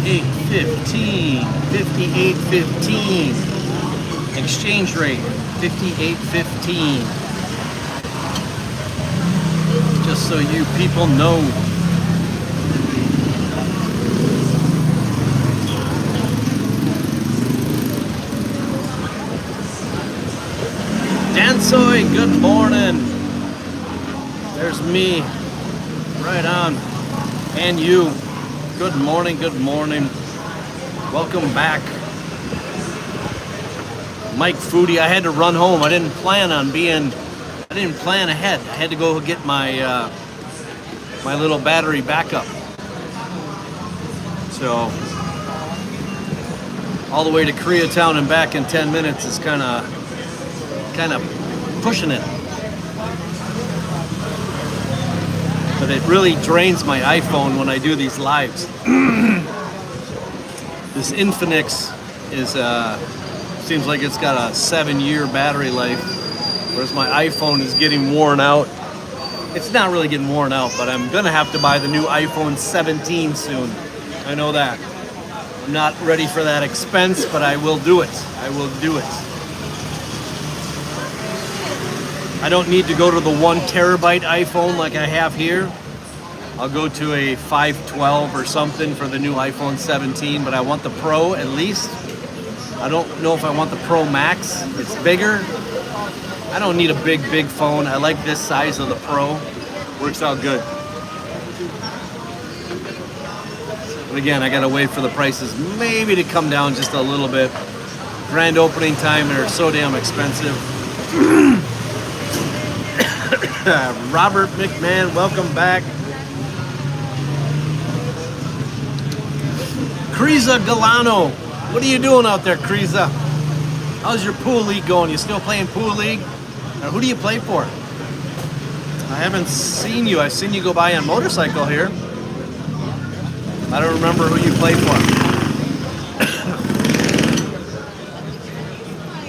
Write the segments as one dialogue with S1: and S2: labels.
S1: 58.15, 58.15. Exchange rate, 58.15. Just so you people know. Dansoy, good morning. There's me, right on, and you. Good morning, good morning. Welcome back. Mike Foodie, I had to run home. I didn't plan ahead. I had to go get my my little battery backup. So all the way to Koreatown and back in 10 minutes is kind of pushing it. But it really drains my iPhone when I do these lives. This Infinix is seems like it's got a 7-year battery life, whereas my iPhone is getting worn out. It's not really getting worn out, but I'm gonna have to buy the new iPhone 17 soon. I know that. I'm not ready for that expense, but I will do it. I will do it. I don't need to go to the 1 terabyte iPhone like I have here. I'll go to a 512 or something for the new iPhone 17, but I want the Pro at least. I don't know if I want the Pro Max. It's bigger. I don't need a big phone. I like this size of the Pro. Works out good. But again, I gotta wait for the prices maybe to come down just a little bit. Grand opening time, they're so damn expensive. Robert McMahon, welcome back. Kriza Galano, what are you doing out there, Kriza? How's your pool league going? You still playing pool league? Or who do you play for? I haven't seen you. I've seen you go by on motorcycle here. I don't remember who you play for.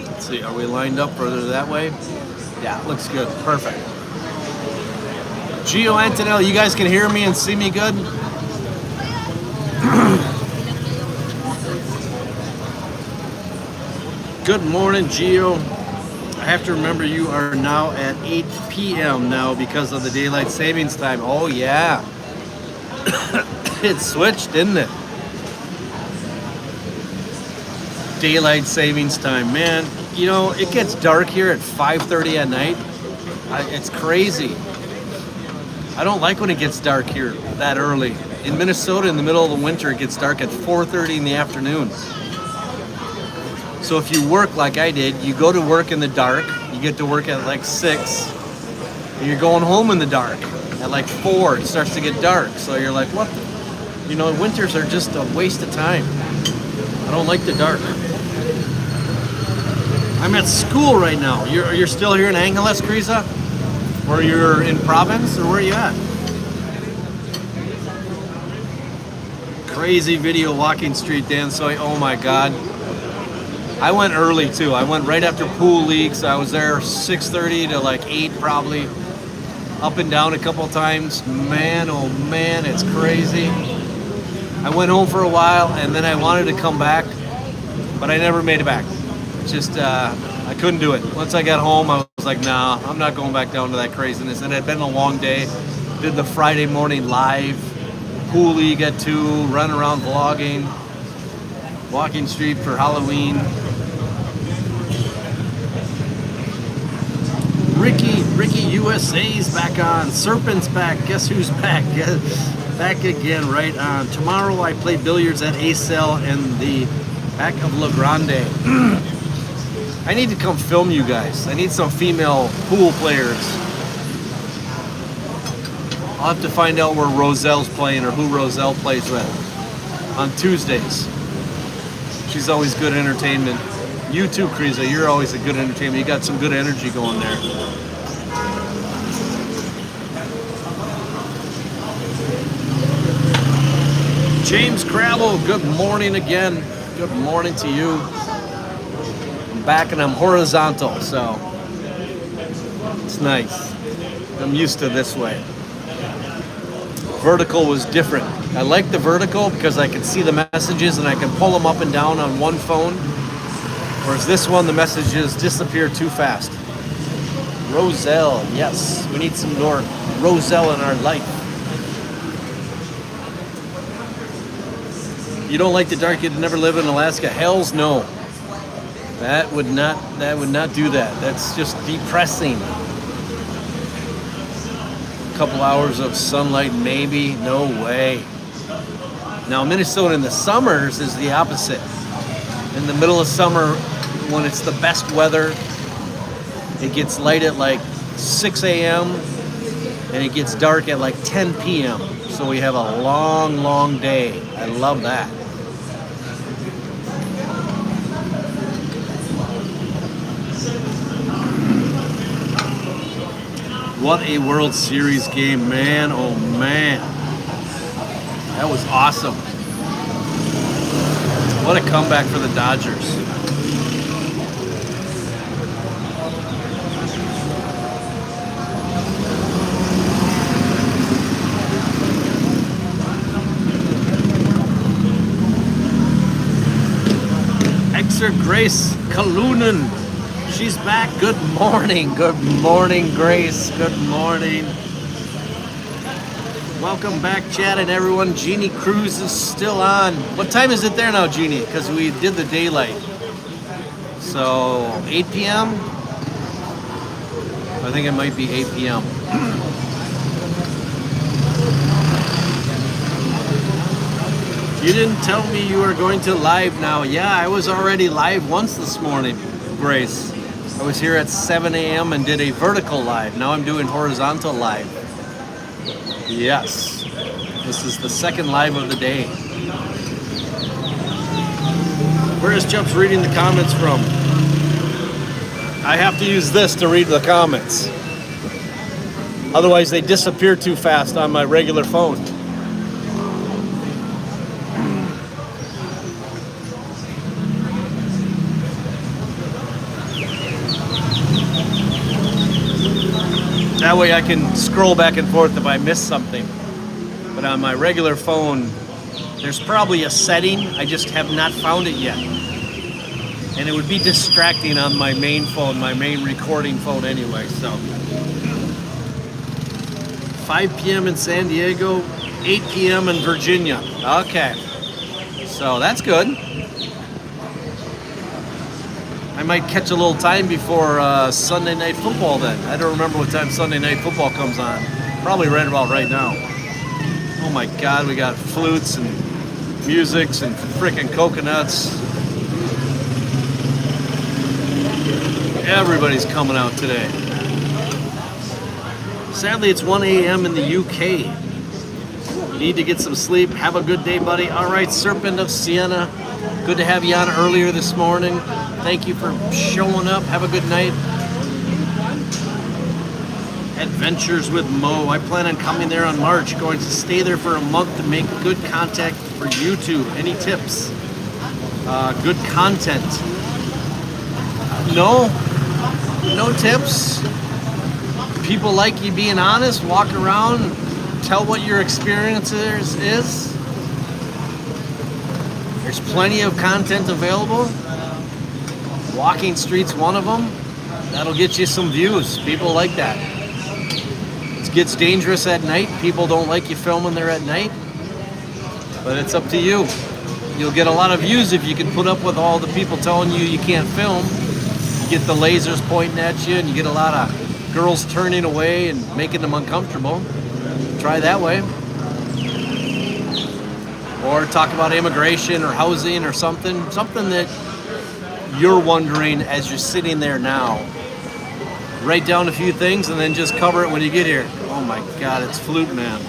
S1: Let's see, are we lined up further that way? Yeah, looks good. Perfect. Gio Antonelli, you guys can hear me and see me good? Good morning, Gio. I have to remember you are now at 8 p.m. now because of the daylight savings time. Oh, yeah. It switched, didn't it? Daylight savings time, man. You know, it gets dark here at 5:30 at night. It's crazy. I don't like when it gets dark here that early. In Minnesota, in the middle of the winter, it gets dark at 4:30 in the afternoon. So if you work like I did, you go to work in the dark, you get to work at like 6, and you're going home in the dark. At like 4, it starts to get dark. So you're like, what the? You know, winters are just a waste of time. I don't like the dark. I'm at school right now. You're still here in Angeles, Kriza? Or you're in Province, or where are you at? Crazy video walking street, Dan Soy. Oh my God. I went early too. I went right after pool league, so I was there 6:30 to like 8 probably. Up and down a couple times. Man, oh man, it's crazy. I went home for a while and then I wanted to come back, but I never made it back. Just, I couldn't do it. Once I got home, I was like, nah, I'm not going back down to that craziness. And it had been a long day. Did the Friday morning live, pool league at 2, run around vlogging, walking street for Halloween. Ricky USA's back on. Serpent's back. Guess who's back? Back again, right on. Tomorrow I play billiards at A-Cell in the back of La Grande. I need to come film you guys. I need some female pool players. I'll have to find out where Roselle's playing or who Roselle plays with on Tuesdays. She's always good entertainment. You too, Kriza. You're always a good entertainment. You got some good energy going there. James Crabble, good morning again. Good morning to you. I'm back and I'm horizontal, so it's nice. I'm used to this way. vertical was different. I like the vertical because I can see the messages and I can pull them up and down on one phone. Whereas this one, the messages disappear too fast. Roselle, yes. We need some more Roselle in our life. You don't like the dark, you'd never live in Alaska? Hells no. That would not do that. That's just depressing. A couple hours of sunlight, maybe. No way. Now, Minnesota in the summers is the opposite. In the middle of summer, when it's the best weather, it gets light at like 6 a.m. and it gets dark at like 10 p.m. So we have a long, long day. I love that. What a World Series game, man. Oh, man. That was awesome. What a comeback for the Dodgers. Exer Grace Kalunen. She's back. Good morning. Good morning, Grace. Good morning. Welcome back, Chad and everyone. Jeannie Cruz is still on. What time is it there now, Jeannie? Because we did the daylight. So 8 p.m.? I think it might be 8 p.m. You didn't tell me you were going to live now. Yeah, I was already live once this morning, Grace. I was here at 7 a.m. and did a vertical live. Now I'm doing horizontal live. Yes, this is the second live of the day. Where is Chubs reading the comments from? I have to use this to read the comments. Otherwise they disappear too fast on my regular phone. That way I can scroll back and forth if I miss something. But on my regular phone, there's probably a setting, I just have not found it yet. And it would be distracting on my main phone, my main recording phone anyway, so. 5 p.m. in San Diego, 8 p.m. in Virginia. Okay, so that's good. I might catch a little time before Sunday Night Football then. I don't remember what time Sunday Night Football comes on. Probably right about right now. Oh my God, we got flutes and musics and freaking coconuts. Everybody's coming out today. Sadly, it's 1 a.m. in the UK. Need to get some sleep. Have a good day, buddy. All right, Serpent of Siena. Good to have you on earlier this morning. Thank you for showing up. Have a good night. Adventures with Mo. I plan on coming there on March. Going to stay there for a month to make good content for YouTube. Any tips? Good content. No tips. People like you being honest. Walk around. Tell what your experience is. There's plenty of content available. Walking Street's one of them. That'll get you some views. People like that. It gets dangerous at night. People don't like you filming there at night. But it's up to you. You'll get a lot of views if you can put up with all the people telling you you can't film. You get the lasers pointing at you and you get a lot of girls turning away and making them uncomfortable. Try that way. Or talk about immigration or housing or something that you're wondering as you're sitting there now. Write down a few things and then just cover it when you get here. Oh my God, it's Flute Man.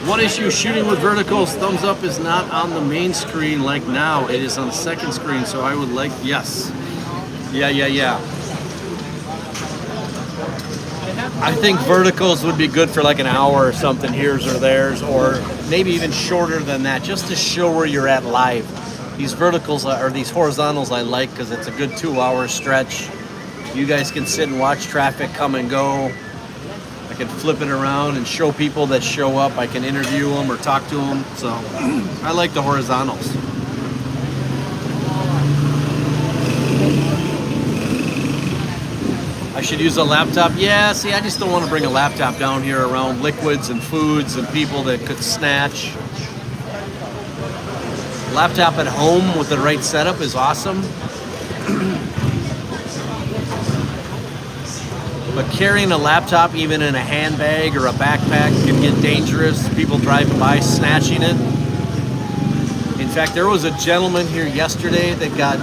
S1: One issue, shooting with verticals, thumbs up is not on the main screen like now. It is on the second screen, so I would like, yes. Yeah. I think verticals would be good for like an hour or something, here's or theirs, or maybe even shorter than that, just to show where you're at live. These verticals or these horizontals I like because it's a good 2 hour stretch. You guys can sit and watch traffic come and go. I can flip it around and show people that show up. I can interview them or talk to them. So I like the horizontals. I should use a laptop. Yeah, see, I just don't want to bring a laptop down here around liquids and foods and people that could snatch. Laptop at home with the right setup is awesome. But carrying a laptop even in a handbag or a backpack can get dangerous. People driving by snatching it. In fact, there was a gentleman here yesterday that got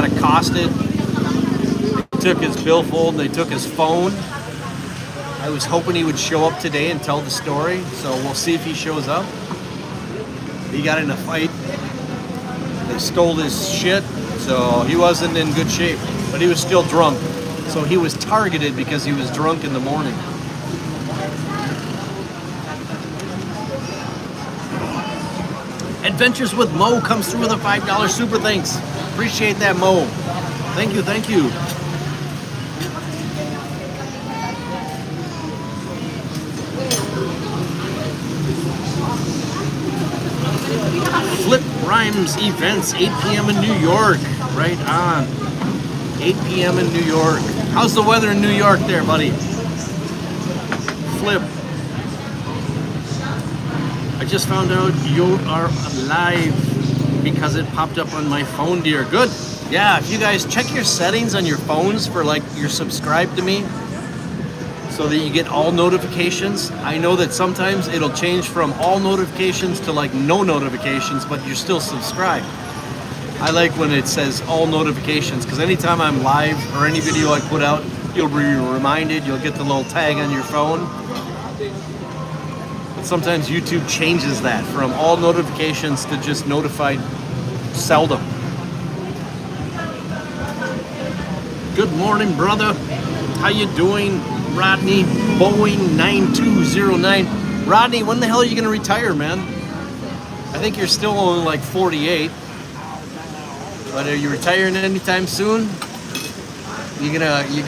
S1: accosted. They took his billfold and they took his phone. I was hoping he would show up today and tell the story, so we'll see if he shows up. He got in a fight. They stole his shit, so he wasn't in good shape, but he was still drunk. So he was targeted because he was drunk in the morning. Adventures with Mo comes through with a $5 super thanks. Appreciate that, Mo. Thank you, thank you. Flip Rhymes events, 8 p.m. in New York. Right on. 8 p.m. in New York. How's the weather in New York there, buddy? Flip. I just found out you are live because it popped up on my phone, dear. Good. Yeah, if you guys check your settings on your phones for like you're subscribed to me so that you get all notifications. I know that sometimes it'll change from all notifications to like no notifications, but you're still subscribed. I like when it says all notifications because anytime I'm live or any video I put out, you'll be reminded, you'll get the little tag on your phone. But sometimes YouTube changes that from all notifications to just notified seldom. Good morning, brother. How you doing? Rodney, Boeing 9209. Rodney, when the hell are you gonna retire, man? I think you're still only like 48. But are you retiring anytime soon? You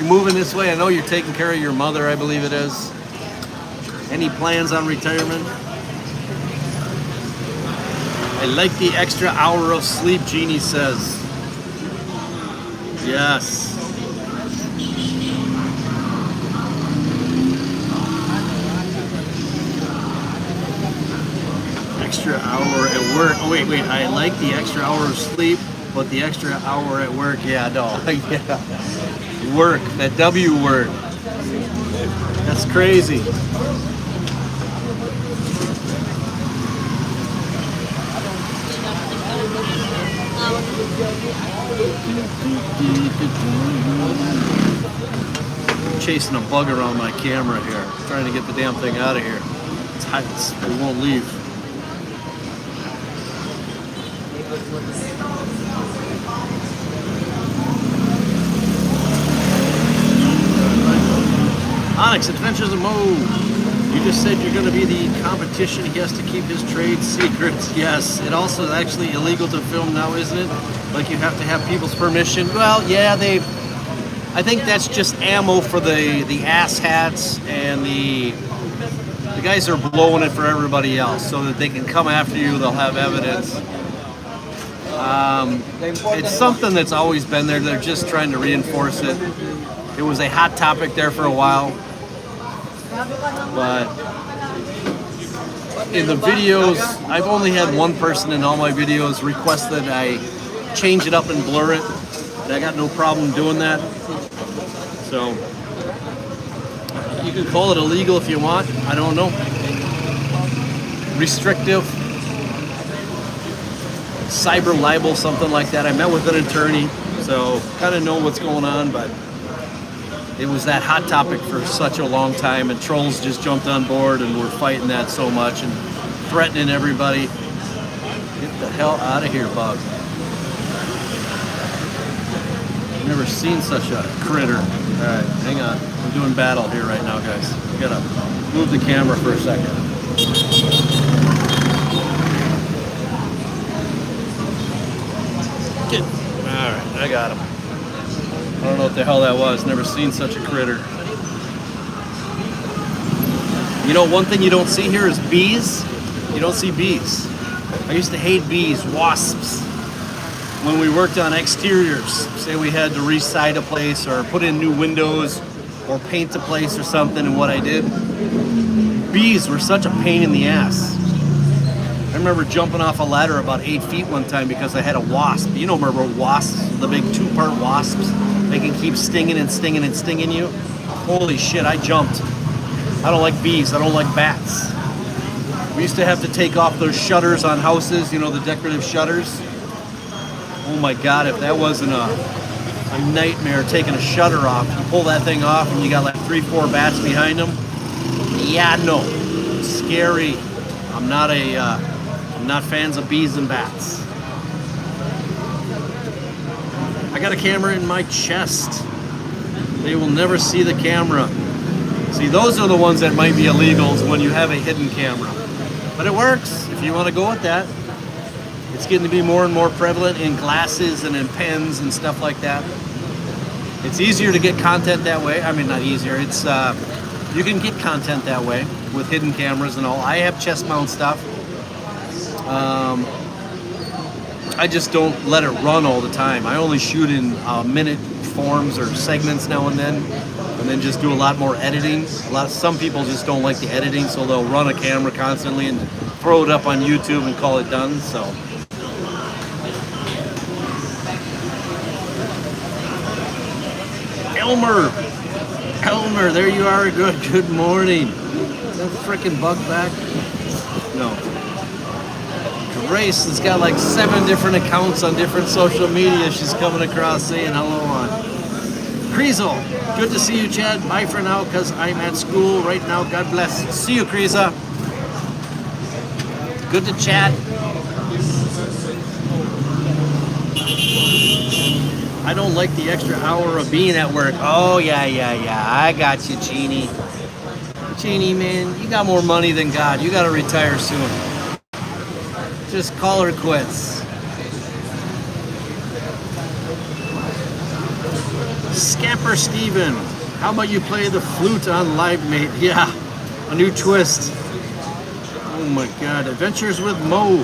S1: moving this way? I know you're taking care of your mother, I believe it is. Any plans on retirement? I like the extra hour of sleep, Jeannie says. Yes. Extra hour at work. Oh, wait. I like the extra hour of sleep, but the extra hour at work, yeah, no. Yeah. Work, that W word. That's crazy. I'm chasing a bug around my camera here, trying to get the damn thing out of here. It's hot, it won't leave. Onyx Adventures of Mo. You just said you're going to be the competition. He has to keep his trade secrets. Yes, it also is actually illegal to film now, isn't it? Like you have to have people's permission. Well, yeah, I think that's just ammo for the ass hats and the guys are blowing it for everybody else so that they can come after you. They'll have evidence. It's something that's always been there. They're just trying to reinforce it. It was a hot topic there for a while. But in the videos, I've only had one person in all my videos request that I change it up and blur it. And I got no problem doing that. So you can call it illegal if you want. I don't know. Restrictive. Cyber libel, something like that. I met with an attorney, so kind of know what's going on, but it was that hot topic for such a long time, and trolls just jumped on board and were fighting that so much and threatening everybody. Get the hell out of here, bug. I've never seen such a critter. All right, hang on. I'm doing battle here right now, guys. I gotta move the camera for a second. All right, I got him. I don't know what the hell that was. Never seen such a critter. You know, one thing you don't see here is bees. You don't see bees. I used to hate bees, wasps. When we worked on exteriors, say we had to re-side a place or put in new windows or paint a place or something, and what I did, bees were such a pain in the ass. I remember jumping off a ladder about 8 feet one time because I had a wasp. You know, remember wasps, the big 2-part wasps? They can keep stinging and stinging and stinging you. Holy shit, I jumped. I don't like bees, I don't like bats. We used to have to take off those shutters on houses, you know, the decorative shutters. Oh my God, if that wasn't a nightmare, taking a shutter off. You pull that thing off and you got like 3-4 bats behind them. Yeah, no, scary. I'm not fans of bees and bats. I got a camera in my chest. They will never see the camera. See, those are the ones that might be illegals when you have a hidden camera. But it works if you want to go with that. It's getting to be more and more prevalent in glasses and in pens and stuff like that. It's easier to get content that way. I mean, not easier. It's you can get content that way with hidden cameras and all. I have chest mount stuff. I just don't let it run all the time. I only shoot in minute forms or segments now and then just do a lot more editing. Some people just don't like the editing, so they'll run a camera constantly and throw it up on YouTube and call it done. So. Elmer, there you are. Good morning. Is that frickin' bug back? No. Grace has got like 7 different accounts on different social media. She's coming across saying hello on. Kriesel, good to see you, Chad. Bye for now, because I'm at school right now. God bless. See you, Kriesa. Good to chat. I don't like the extra hour of being at work. Oh, yeah. I got you, Jeannie. Jeannie, man, you got more money than God. You got to retire soon. Just call her quits. Scamper Steven, how about you play the flute on LiveMate? Yeah, a new twist. Oh my God, Adventures with Mo.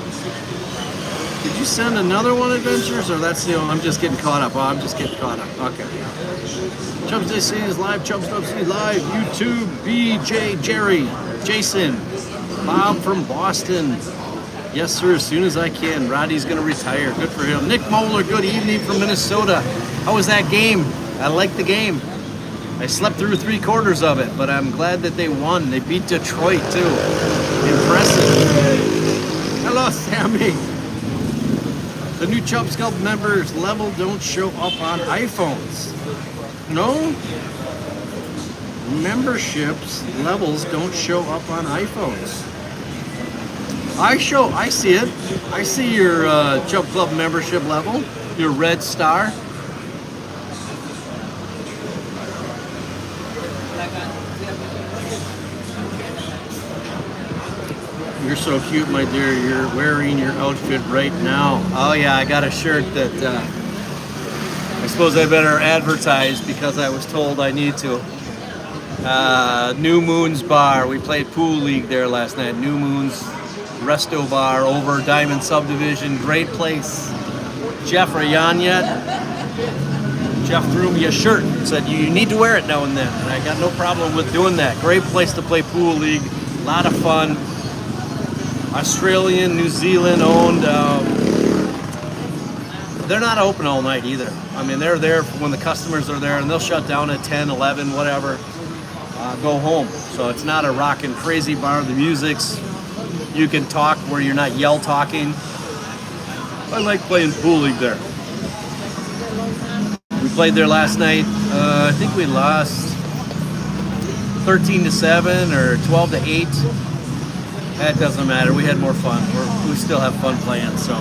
S1: Did you send another one, Adventures, or that's the only? I'm just getting caught up. Oh, I'm just getting caught up. Okay. Chubs DC is live. Chubs DC live. YouTube. BJ Jerry. Jason. Bob from Boston. Yes, sir. As soon as I can. Roddy's going to retire. Good for him. Nick Moeller. Good evening from Minnesota. How was that game? I liked the game. I slept through 3 quarters of it, but I'm glad that they won. They beat Detroit too. Impressive. Hello, Sammy. The new Chubs Club members level don't show up on iPhones. No? Memberships levels don't show up on iPhones. I see it. I see your Chub Club membership level, your red star. You're so cute, my dear. You're wearing your outfit right now. Oh yeah, I got a shirt that I suppose I better advertise because I was told I need to. New Moon's Bar. We played Pool League there last night. New Moon's Resto Bar over Diamond Subdivision. Great place. Jeff, are you on yet? Jeff threw me a shirt and said, you need to wear it now and then. And I got no problem with doing that. Great place to play Pool League. A lot of fun. Australian, New Zealand owned. They're not open all night either. I mean, they're there when the customers are there, and they'll shut down at 10, 11, whatever, go home. So it's not a rockin' crazy bar. The music's, you can talk where you're not yell talking. I like playing Pool League there. We played there last night. I think we lost 13-7 or 12-8. That doesn't matter. We had more fun. We still have fun playing, so.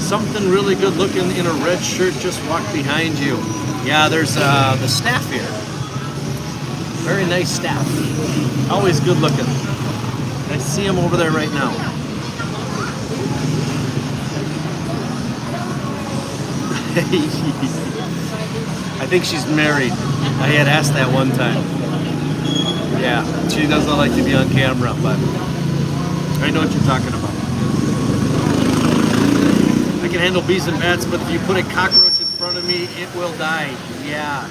S1: Something really good looking in a red shirt just walked behind you. Yeah, there's the staff here. Very nice staff. Always good looking. I see him over there right now. I think she's married. I had asked that one time. Yeah, she doesn't like to be on camera, but I know what you're talking about. I can handle bees and bats, but if you put a cockroach in front of me, it will die. Yeah.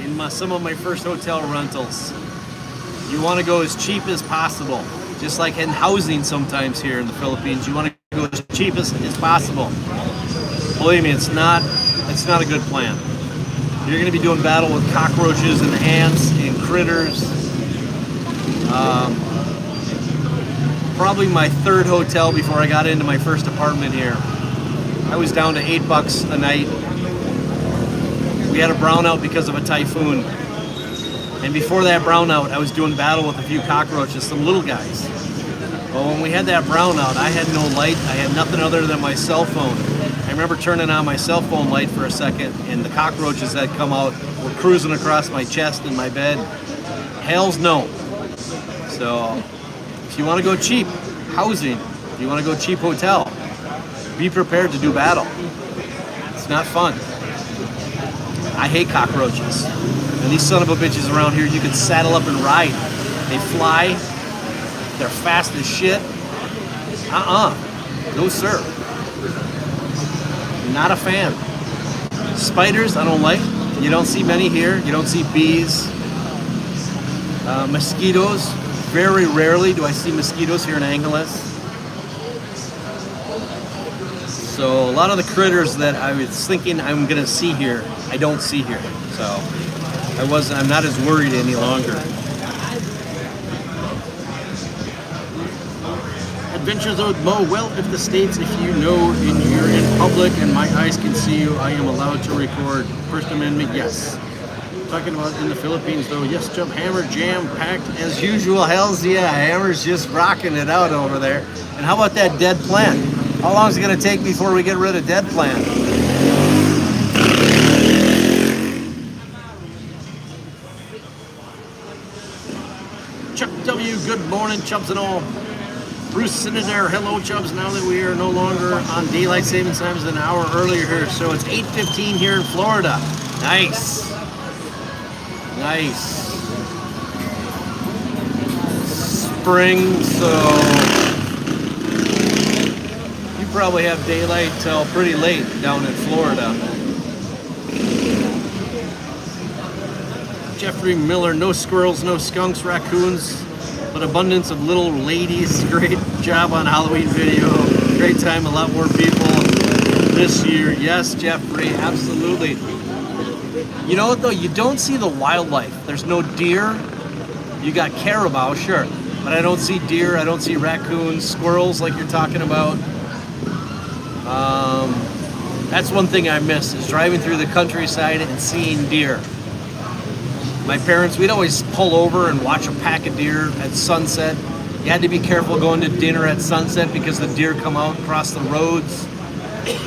S1: In some of my first hotel rentals, you want to go as cheap as possible. Just like in housing sometimes here in the Philippines, you want to go as cheap as possible. Believe me, it's not a good plan. You're going to be doing battle with cockroaches and ants and critters. Probably my third hotel before I got into my first apartment here. I was down to $8 a night. We had a brownout because of a typhoon. And before that brownout, I was doing battle with a few cockroaches, some little guys. But when we had that brownout, I had no light. I had nothing other than my cell phone. I remember turning on my cell phone light for a second, and the cockroaches that come out were cruising across my chest and my bed. Hell's no. So, if you want to go cheap, housing. If you want to go cheap, hotel. Be prepared to do battle. It's not fun. I hate cockroaches. And these son of a bitches around here, you can saddle up and ride. They fly. They're fast as shit. No sir. Not a fan. Spiders, I don't like. You don't see many here. You don't see bees. Mosquitoes, very rarely do I see mosquitoes here in Angeles. So a lot of the critters that I was thinking I'm gonna see here, I don't see here. So I'm not as worried any longer. Adventures with Mo. Well, if the states, if you know and you're in public and my eyes can see you, I am allowed to record. First Amendment, yes. Talking about in the Philippines though, yes, Chub, Hammer, jam packed as usual. Hells yeah, Hammer's just rocking it out over there. And how about that dead plant? How long is it going to take before we get rid of dead plant? Chuck W, good morning, Chubs and all. Bruce sitting there, hello Chubs, now that we are no longer on daylight savings times an hour earlier here. So it's 8:15 here in Florida. Nice. Nice. Spring, so you probably have daylight till pretty late down in Florida. Jeffrey Miller, no squirrels, no skunks, raccoons, but abundance of little ladies. Great job on Halloween video. Great time, a lot more people this year. Yes, Jeffrey, absolutely. You know what though, you don't see the wildlife. There's no deer. You got caribou, sure, but I don't see deer, I don't see raccoons, squirrels like you're talking about. That's one thing I miss, is driving through the countryside and seeing deer. My parents, we'd always pull over and watch a pack of deer at sunset. You had to be careful going to dinner at sunset because the deer come out across the roads.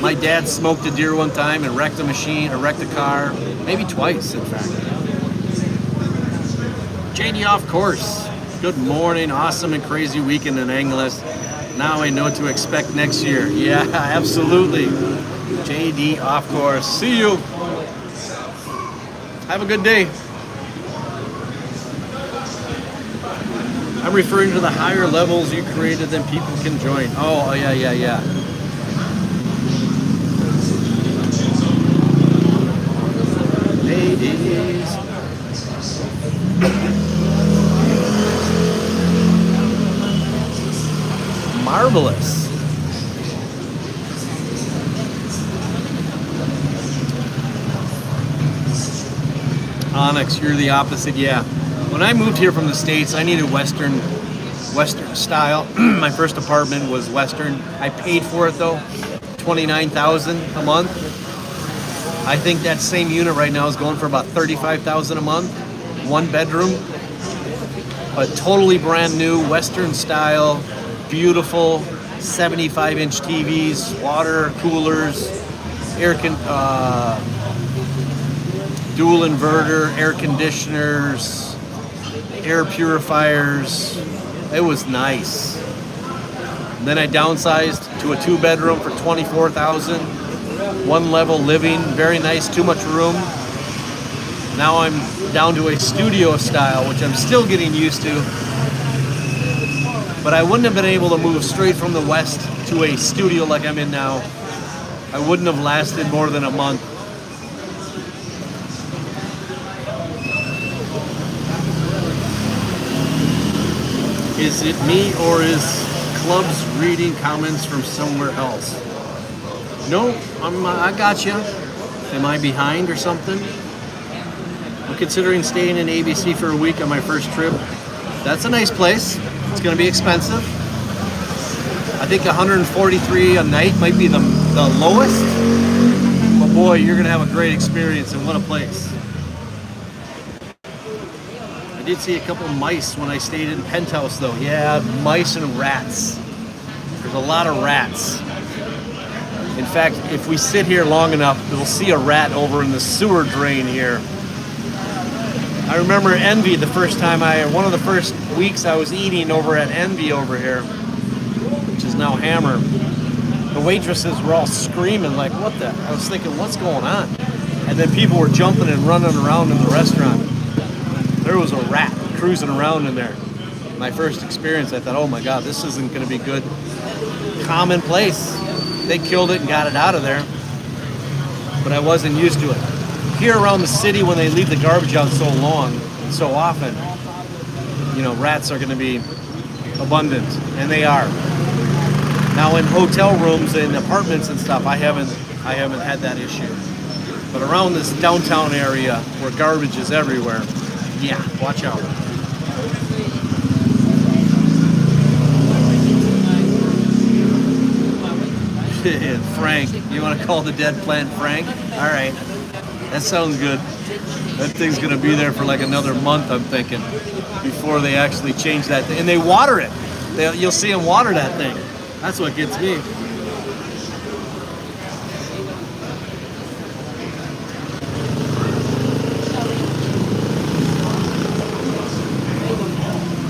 S1: My dad smoked a deer one time and wrecked a car, maybe twice, in fact. JD off course. Good morning, awesome and crazy weekend in Angeles. Now I know what to expect next year. Yeah, absolutely. JD off course. See you. Have a good day. I'm referring to the higher levels you created that people can join. Oh, yeah. Ladies. Marvelous. Onyx, you're the opposite, yeah. When I moved here from the States, I needed Western style. My first apartment was Western. I paid for it though, $29,000 a month. I think that same unit right now is going for about $35,000 a month. One bedroom, but totally brand new, Western style, beautiful, 75-inch TVs, water coolers, dual inverter, air conditioners, air purifiers. It was nice. And then I downsized to a 2-bedroom for $24,000. one level living, very nice, too much room. Now I'm down to a studio style, which I'm still getting used to. But I wouldn't have been able to move straight from the West to a studio like I'm in now. I wouldn't have lasted more than a month. Is it me, or is Clubs reading comments from somewhere else? No, I got you. Am I behind or something? I'm considering staying in ABC for a week on my first trip. That's a nice place. It's going to be expensive. I think 143 a night might be the lowest. But boy, you're going to have a great experience, and what a place. I did see a couple mice when I stayed in Penthouse, though. Yeah, mice and rats. There's a lot of rats. In fact, if we sit here long enough, we'll see a rat over in the sewer drain here. I remember Envy the first time one of the first weeks I was eating over at Envy over here, which is now Hammer. The waitresses were all screaming like, what the? I was thinking, what's going on? And then people were jumping and running around in the restaurant. There was a rat cruising around in there. My first experience, I thought, oh my God, this isn't going to be good. Commonplace. They killed it and got it out of there. But I wasn't used to it. Here around the city, when they leave the garbage out so long and so often, rats are going to be abundant, and they are. Now in hotel rooms and apartments and stuff, I haven't had that issue. But around this downtown area where garbage is everywhere, yeah, watch out. Frank, you want to call the dead plant Frank? All right. That sounds good. That thing's going to be there for like another month, I'm thinking, before they actually change that thing. And they water it. You'll see them water that thing. That's what gets me.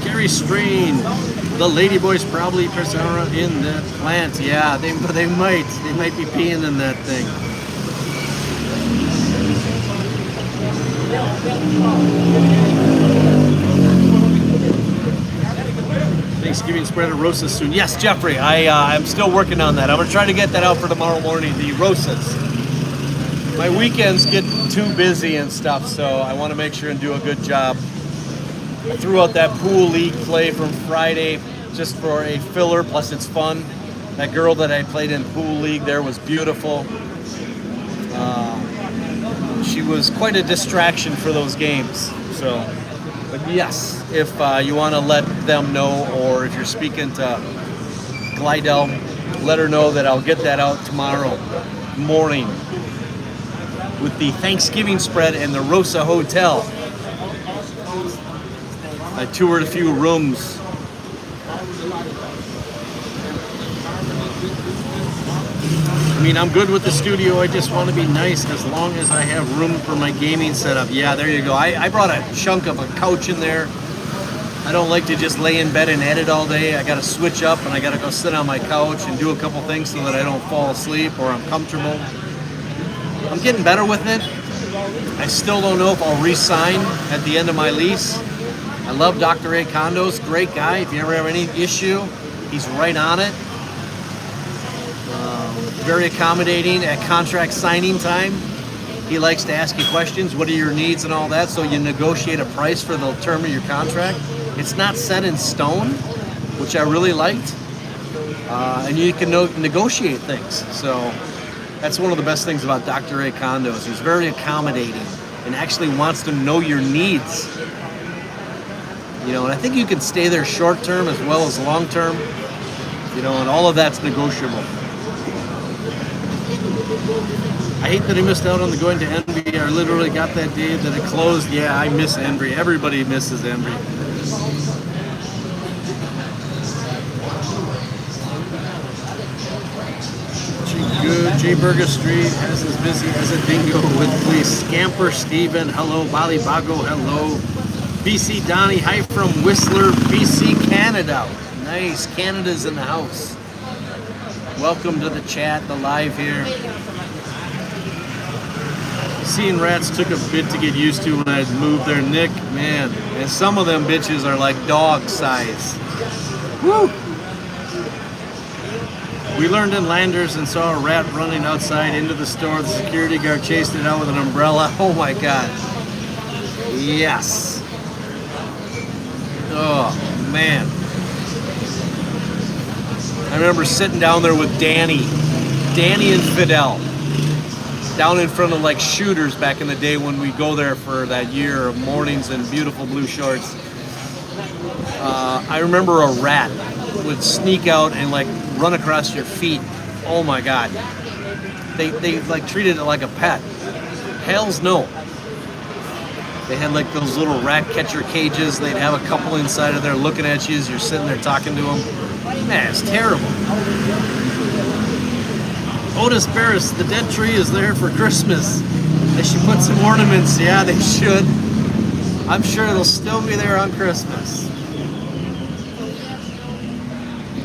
S1: Gary Strain. The ladyboys probably persona in that plant. Yeah, they might. They might be peeing in that thing. Thanksgiving spread of rosas soon. Yes, Jeffrey, I'm still working on that. I'm going to try to get that out for tomorrow morning, the rosas. My weekends get too busy and stuff, so I want to make sure and do a good job. I threw out that pool league play from Friday just for a filler, plus it's fun. That girl that I played in pool league there was beautiful. She was quite a distraction for those games. So, but yes, if you want to let them know, or if you're speaking to Glidell, let her know that I'll get that out tomorrow morning with the Thanksgiving spread and the Rosa Hotel. I toured a few rooms. I mean, I'm good with the studio. I just want to be nice as long as I have room for my gaming setup. Yeah, there you go. I brought a chunk of a couch in there. I don't like to just lay in bed and edit all day. I got to switch up, and I got to go sit on my couch and do a couple things so that I don't fall asleep or I'm comfortable. I'm getting better with it. I still don't know if I'll re-sign at the end of my lease. I love Dr. A Condos. Great guy. If you ever have any issue, he's right on it. Very accommodating at contract signing time. He likes to ask you questions. What are your needs and all that? So you negotiate a price for the term of your contract. It's not set in stone, which I really liked. And you can negotiate things. So that's one of the best things about Dr. A Condos. He's very accommodating and actually wants to know your needs. And I think you can stay there short term as well as long term. And all of that's negotiable. I hate that I missed out on the going to Envy. I literally got that day that it closed. Yeah, I miss Envy. Everybody misses Envy. Good. J. Burger Street has as busy as a dingo with police. Scamper Steven, hello. Bali Bago, hello. BC Donnie, hi from Whistler, BC, Canada. Nice. Canada's in the house. Welcome to the chat, the live here. Seeing rats took a bit to get used to when I moved there, Nick. Man, and some of them bitches are like dog size. Woo! We learned in Landers and saw a rat running outside into the store. The security guard chased it out with an umbrella. Oh my God. Yes. Oh, man. I remember sitting down there with Danny and Fidel, down in front of like Shooters back in the day when we go there for that year of mornings and beautiful blue shorts. I remember a rat would sneak out and like run across your feet. Oh my God. They like treated it like a pet. Hells no. They had like those little rat catcher cages. They'd have a couple inside of there looking at you as you're sitting there talking to them. Man, it's terrible. Otis Barris, the dead tree is there for Christmas. They should put some ornaments. Yeah, they should. I'm sure it'll still be there on Christmas.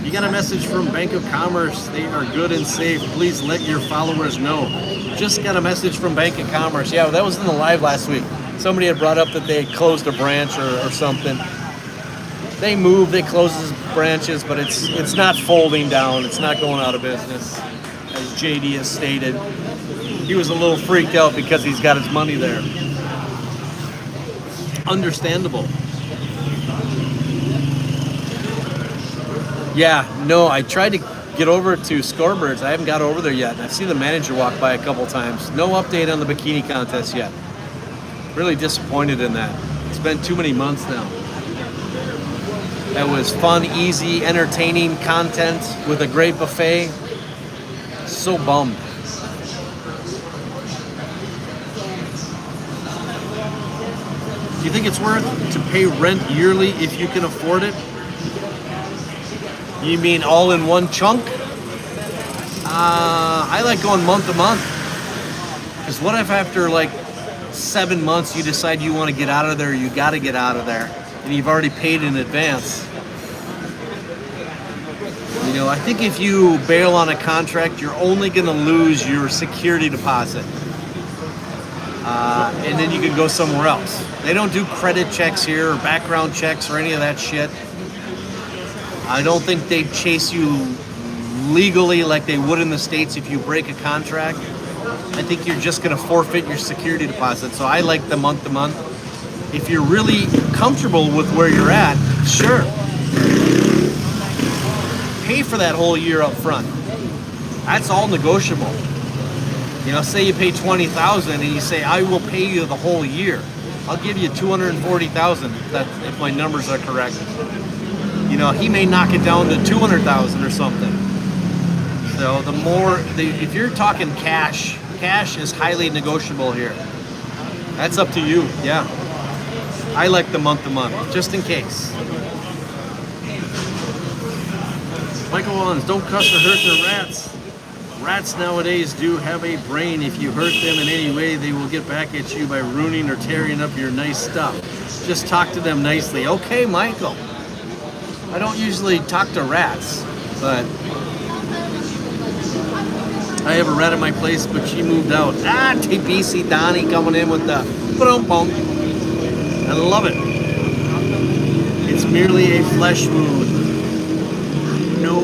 S1: You got a message from Bank of Commerce. They are good and safe. Please let your followers know. Just got a message from Bank of Commerce. Yeah, that was in the live last week. Somebody had brought up that they had closed a branch or something. They moved, they closed branches, but it's not folding down. It's not going out of business, as JD has stated. He was a little freaked out because he's got his money there. Understandable. Yeah, no, I tried to get over to Scorebirds. I haven't got over there yet. I've seen the manager walk by a couple times. No update on the bikini contest yet. Really disappointed in that. It's been too many months now. That was fun, easy, entertaining content with a great buffet. So bummed. Do you think it's worth to pay rent yearly if you can afford it? You mean all in one chunk? I like going month to month. Because what if after like 7 months you decide you want to get out of there, you got to get out of there, and you've already paid in advance? You know, I think if you bail on a contract, you're only going to lose your security deposit. And then you can go somewhere else. They don't do credit checks here or background checks or any of that shit. I don't think they chase you legally like they would in the States if you break a contract. I think you're just going to forfeit your security deposit. So I like the month to month. If you're really comfortable with where you're at, sure. Pay for that whole year up front. That's all negotiable. You know, say you pay $20,000 and you say, I will pay you the whole year. I'll give you $240,000 if my numbers are correct. You know, he may knock it down to $200,000 or something. So the more, if you're talking cash is highly negotiable here. That's up to you, yeah. I like the month to month, just in case. Michael Owens, don't cuss or hurt the rats. Rats nowadays do have a brain. If you hurt them in any way, they will get back at you by ruining or tearing up your nice stuff. Just talk to them nicely. Okay, Michael. I don't usually talk to rats, but I have a rat at my place, but she moved out. TBC Donnie coming in with the boom. I love it. It's merely a flesh wound. No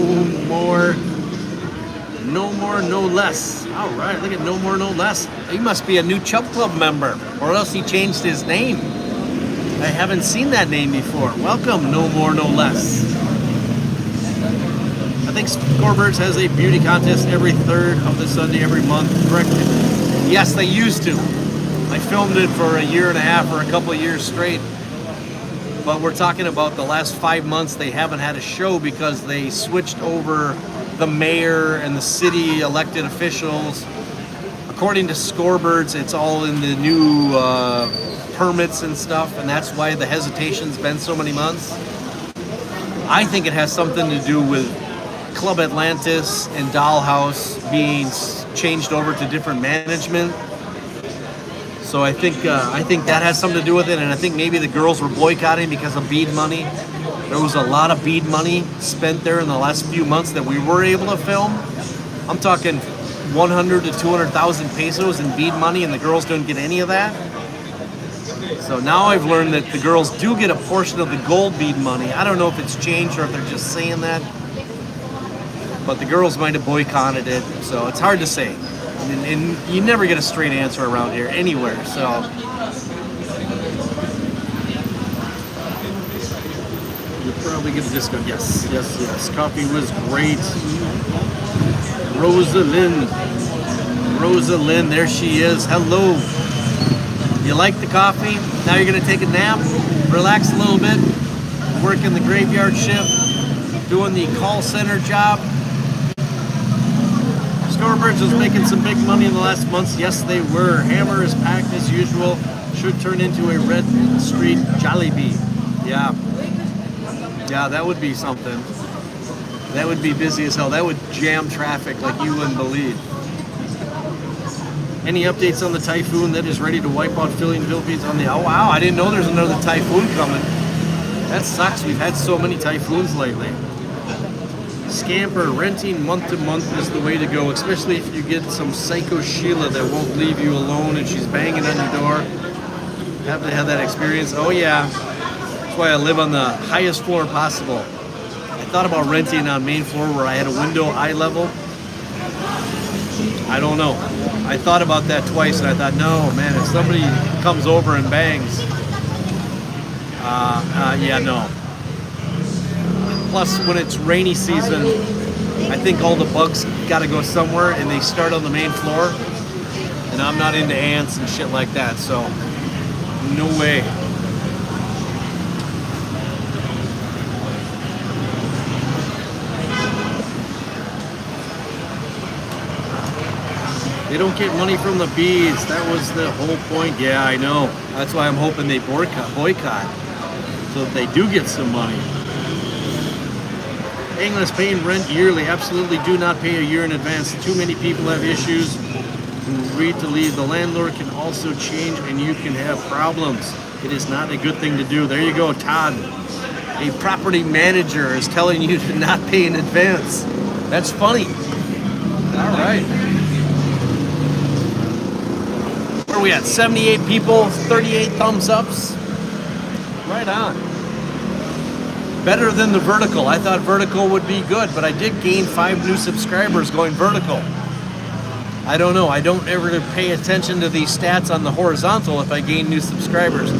S1: more, no less. All right, look at no more, no less. He must be a new Chub Club member, or else he changed his name. I haven't seen that name before. Welcome, no more, no less. I think Scorebirds has a beauty contest every third of the Sunday every month, correct? Yes, they used to. I filmed it for a year and a half or a couple of years straight. But we're talking about the last 5 months they haven't had a show because they switched over the mayor and the city elected officials. According to Scorebirds, it's all in the new permits and stuff, and that's why the hesitation's been so many months. I think it has something to do with Club Atlantis and Dollhouse being changed over to different management. So I think that has something to do with it, and I think maybe the girls were boycotting because of bead money. There was a lot of bead money spent there in the last few months that we were able to film. I'm talking 100 to 200,000 pesos in bead money, and the girls don't get any of that. So now I've learned that the girls do get a portion of the gold bead money. I don't know if it's changed or if they're just saying that, but the girls might have boycotted it, so it's hard to say. And you never get a straight answer around here anywhere. So
S2: you'll probably get a discount. Yes, yes, yes. Coffee was great. Rosalind, there she is. Hello. You like the coffee? Now you're gonna take a nap, relax a little bit, working the graveyard shift, doing the call center job. Stourbridge was making some big money in the last months. Yes, they were. Hammer is packed as usual. Should turn into a Red Street Jollibee. Yeah. Yeah, that would be something. That would be busy as hell. That would jam traffic like you wouldn't believe. Any updates on the typhoon that is ready to wipe out Philly and Philippines on the... Oh, wow, I didn't know there's another typhoon coming. That sucks. We've had so many typhoons lately. Scamper, renting month to month is the way to go, especially if you get some psycho Sheila that won't leave you alone and she's banging on your door. Have to have that experience. Oh, yeah. That's why I live on the highest floor possible. I thought about renting on main floor where I had a window eye level. I don't know. I thought about that twice, and I thought, no, man, if somebody comes over and bangs, yeah, no. Plus, when it's rainy season, I think all the bugs got to go somewhere, and they start on the main floor, and I'm not into ants and shit like that, so no way. They don't get money from the bees. That was the whole point. Yeah, I know. That's why I'm hoping they boycott, so that they do get some money. English paying rent yearly. Absolutely do not pay a year in advance. Too many people have issues who agreed to leave. The landlord can also change and you can have problems. It is not a good thing to do. There you go, Todd. A property manager is telling you to not pay in advance. That's funny. All right. Where are we at? 78 people, 38 thumbs ups. Right on. Better than the vertical. I thought vertical would be good, but I did gain 5 new subscribers going vertical. I don't know. I don't ever pay attention to these stats on the horizontal if I gain new subscribers.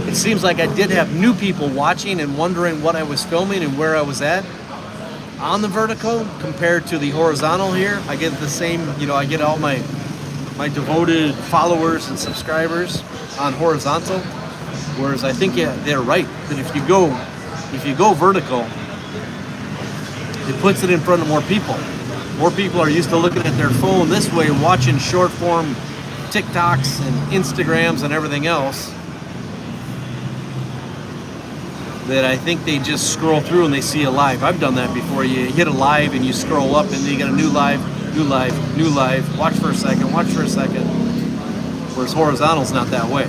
S2: It seems like I did have new people watching and wondering what I was filming and where I was at on the vertical compared to the horizontal here. I get the same, I get all my devoted followers and subscribers on horizontal, whereas I think they're right that if you go vertical, it puts it in front of more people. More people are used to looking at their phone this way, watching short form TikToks and Instagrams and everything else, that I think they just scroll through and they see a live. I've done that before. You hit a live and you scroll up and then you get a new live, watch for a second. Whereas horizontal's not that way.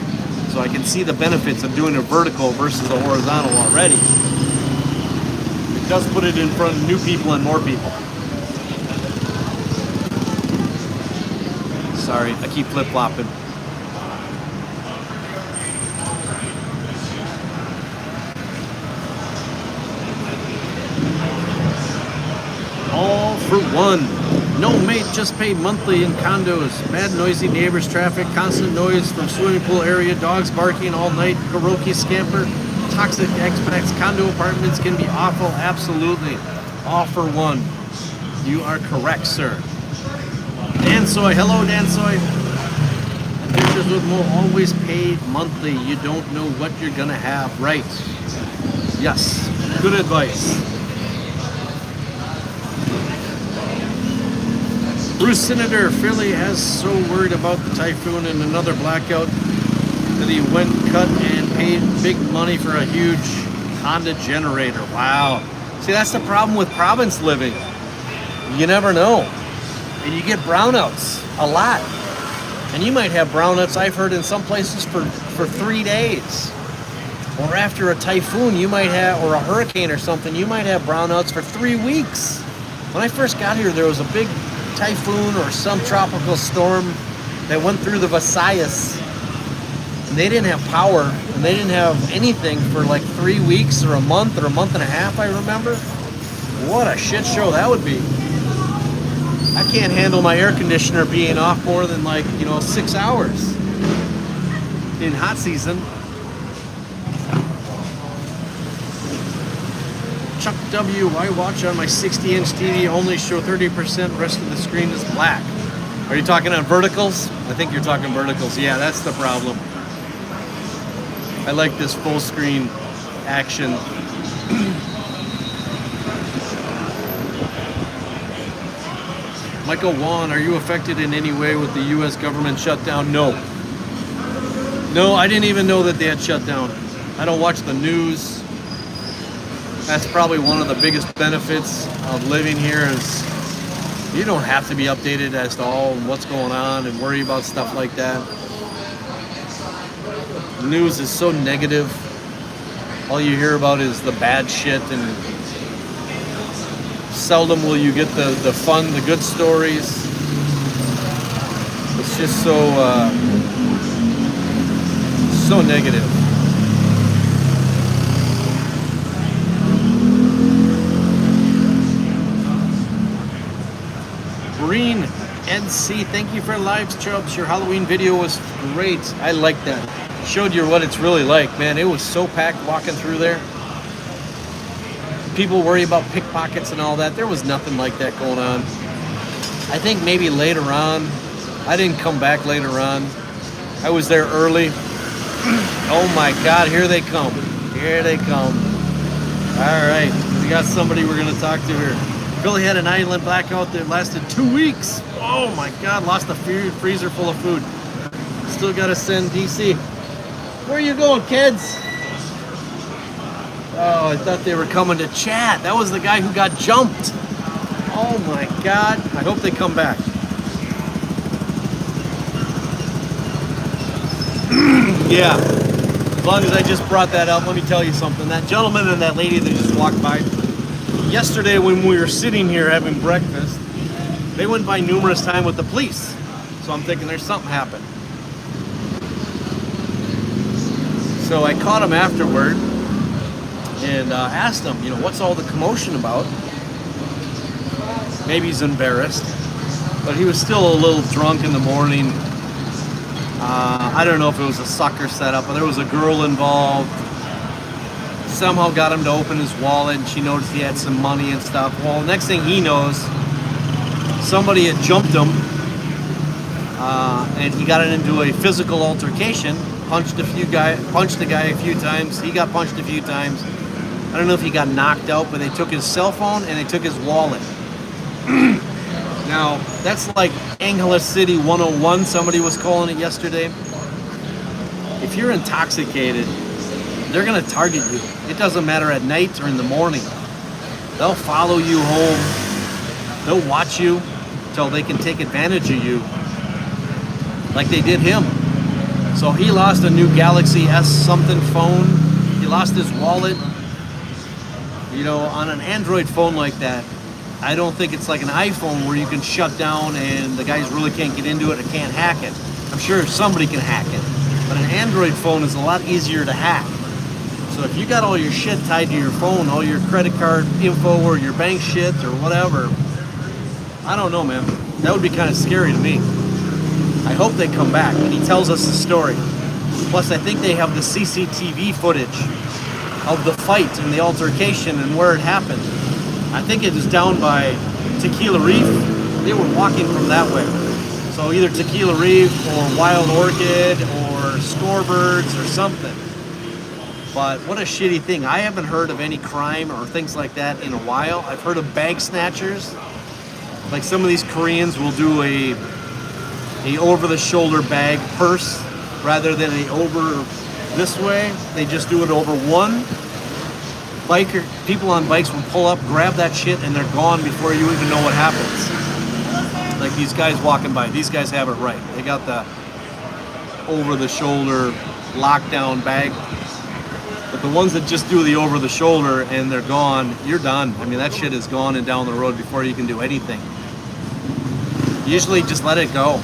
S2: So I can see the benefits of doing a vertical versus a horizontal already. It does put it in front of new people and more people. Sorry, I keep flip-flopping. All for one. No mate, just pay monthly in condos. Bad noisy neighbors, traffic, constant noise from swimming pool area, dogs barking all night, karaoke scamper, toxic expats, condo apartments can be awful. Absolutely. All for one. You are correct, sir. Dan Soy, hello Dan Soy. Adventures with Mo always pay monthly. You don't know what you're gonna have. Right. Yes. Good advice. Bruce Senator, Philly has so worried about the typhoon and another blackout that he went, cut, and paid big money for a huge Honda generator. Wow. See, that's the problem with province living. You never know. And you get brownouts a lot. And you might have brownouts, I've heard, in some places for 3 days. Or after a typhoon, you might have, or a hurricane or something, you might have brownouts for 3 weeks. When I first got here, there was a big typhoon or some tropical storm that went through the Visayas. And they didn't have power, and they didn't have anything for like 3 weeks or a month and a half, I remember. What a shit show that would be. I can't handle my air conditioner being off more than 6 hours in hot season. Chuck W, I watch on my 60-inch TV, only show 30%, rest of the screen is black. Are you talking on verticals? I think you're talking verticals. Yeah, that's the problem. I like this full screen action. Michael Wan, are you affected in any way with the U.S. government shutdown? No. No, I didn't even know that they had shut down. I don't watch the news. That's probably one of the biggest benefits of living here is you don't have to be updated as to all what's going on and worry about stuff like that. The news is so negative. All you hear about is the bad shit, and seldom will you get the fun, the good stories. It's just so negative. Green NC, thank you for lives, Chubs. Your Halloween video was great. I like that. Showed you what it's really like, man. It was so packed walking through there. People worry about pickpockets and all that. There was nothing like that going on. I think maybe later on. I didn't come back later on. I was there early. Oh my God, here they come. Here they come. All right, we got somebody we're gonna talk to here. Philly had an island blackout that lasted 2 weeks. Oh my God, lost a freezer full of food. Still gotta send DC. Where are you going, kids? Oh, I thought they were coming to chat. That was the guy who got jumped. Oh my God, I hope they come back. Yeah, as long as I just brought that up, let me tell you something. That gentleman and that lady that just walked by, yesterday when we were sitting here having breakfast, they went by numerous times with the police. So I'm thinking there's something happened. So I caught him afterward and asked him, what's all the commotion about? Maybe he's embarrassed, but he was still a little drunk in the morning. I don't know if it was a sucker setup, but there was a girl involved. Somehow got him to open his wallet, and she noticed he had some money and stuff. Well, next thing he knows, somebody had jumped him, and he got into a physical altercation. Punched the guy a few times. He got punched a few times. I don't know if he got knocked out, but they took his cell phone and they took his wallet. Now, that's like Angeles City 101, somebody was calling it yesterday. If you're intoxicated, they're gonna target you. It doesn't matter at night or in the morning. They'll follow you home. They'll watch you until they can take advantage of you, like they did him. So he lost a new Galaxy S something phone. He lost his wallet. On an Android phone like that, I don't think it's like an iPhone where you can shut down and the guys really can't get into it or can't hack it. I'm sure somebody can hack it, but an Android phone is a lot easier to hack. So if you got all your shit tied to your phone, all your credit card info or your bank shit or whatever, I don't know, man. That would be kind of scary to me. I hope they come back and he tells us the story. Plus, I think they have the CCTV footage of the fight and the altercation and where it happened. I think it was down by Tequila Reef. They were walking from that way. So either Tequila Reef or Wild Orchid or Scorebirds or something. But what a shitty thing. I haven't heard of any crime or things like that in a while. I've heard of bag snatchers. Like some of these Koreans will do a over-the-shoulder bag purse rather than a over this way. They just do it over one. People on bikes will pull up, grab that shit, and they're gone before you even know what happens. Like these guys walking by. These guys have it right. They got the over-the-shoulder lockdown bag. But the ones that just do the over-the-shoulder and they're gone, you're done. I mean, that shit is gone and down the road before you can do anything.
S1: Usually just let it go.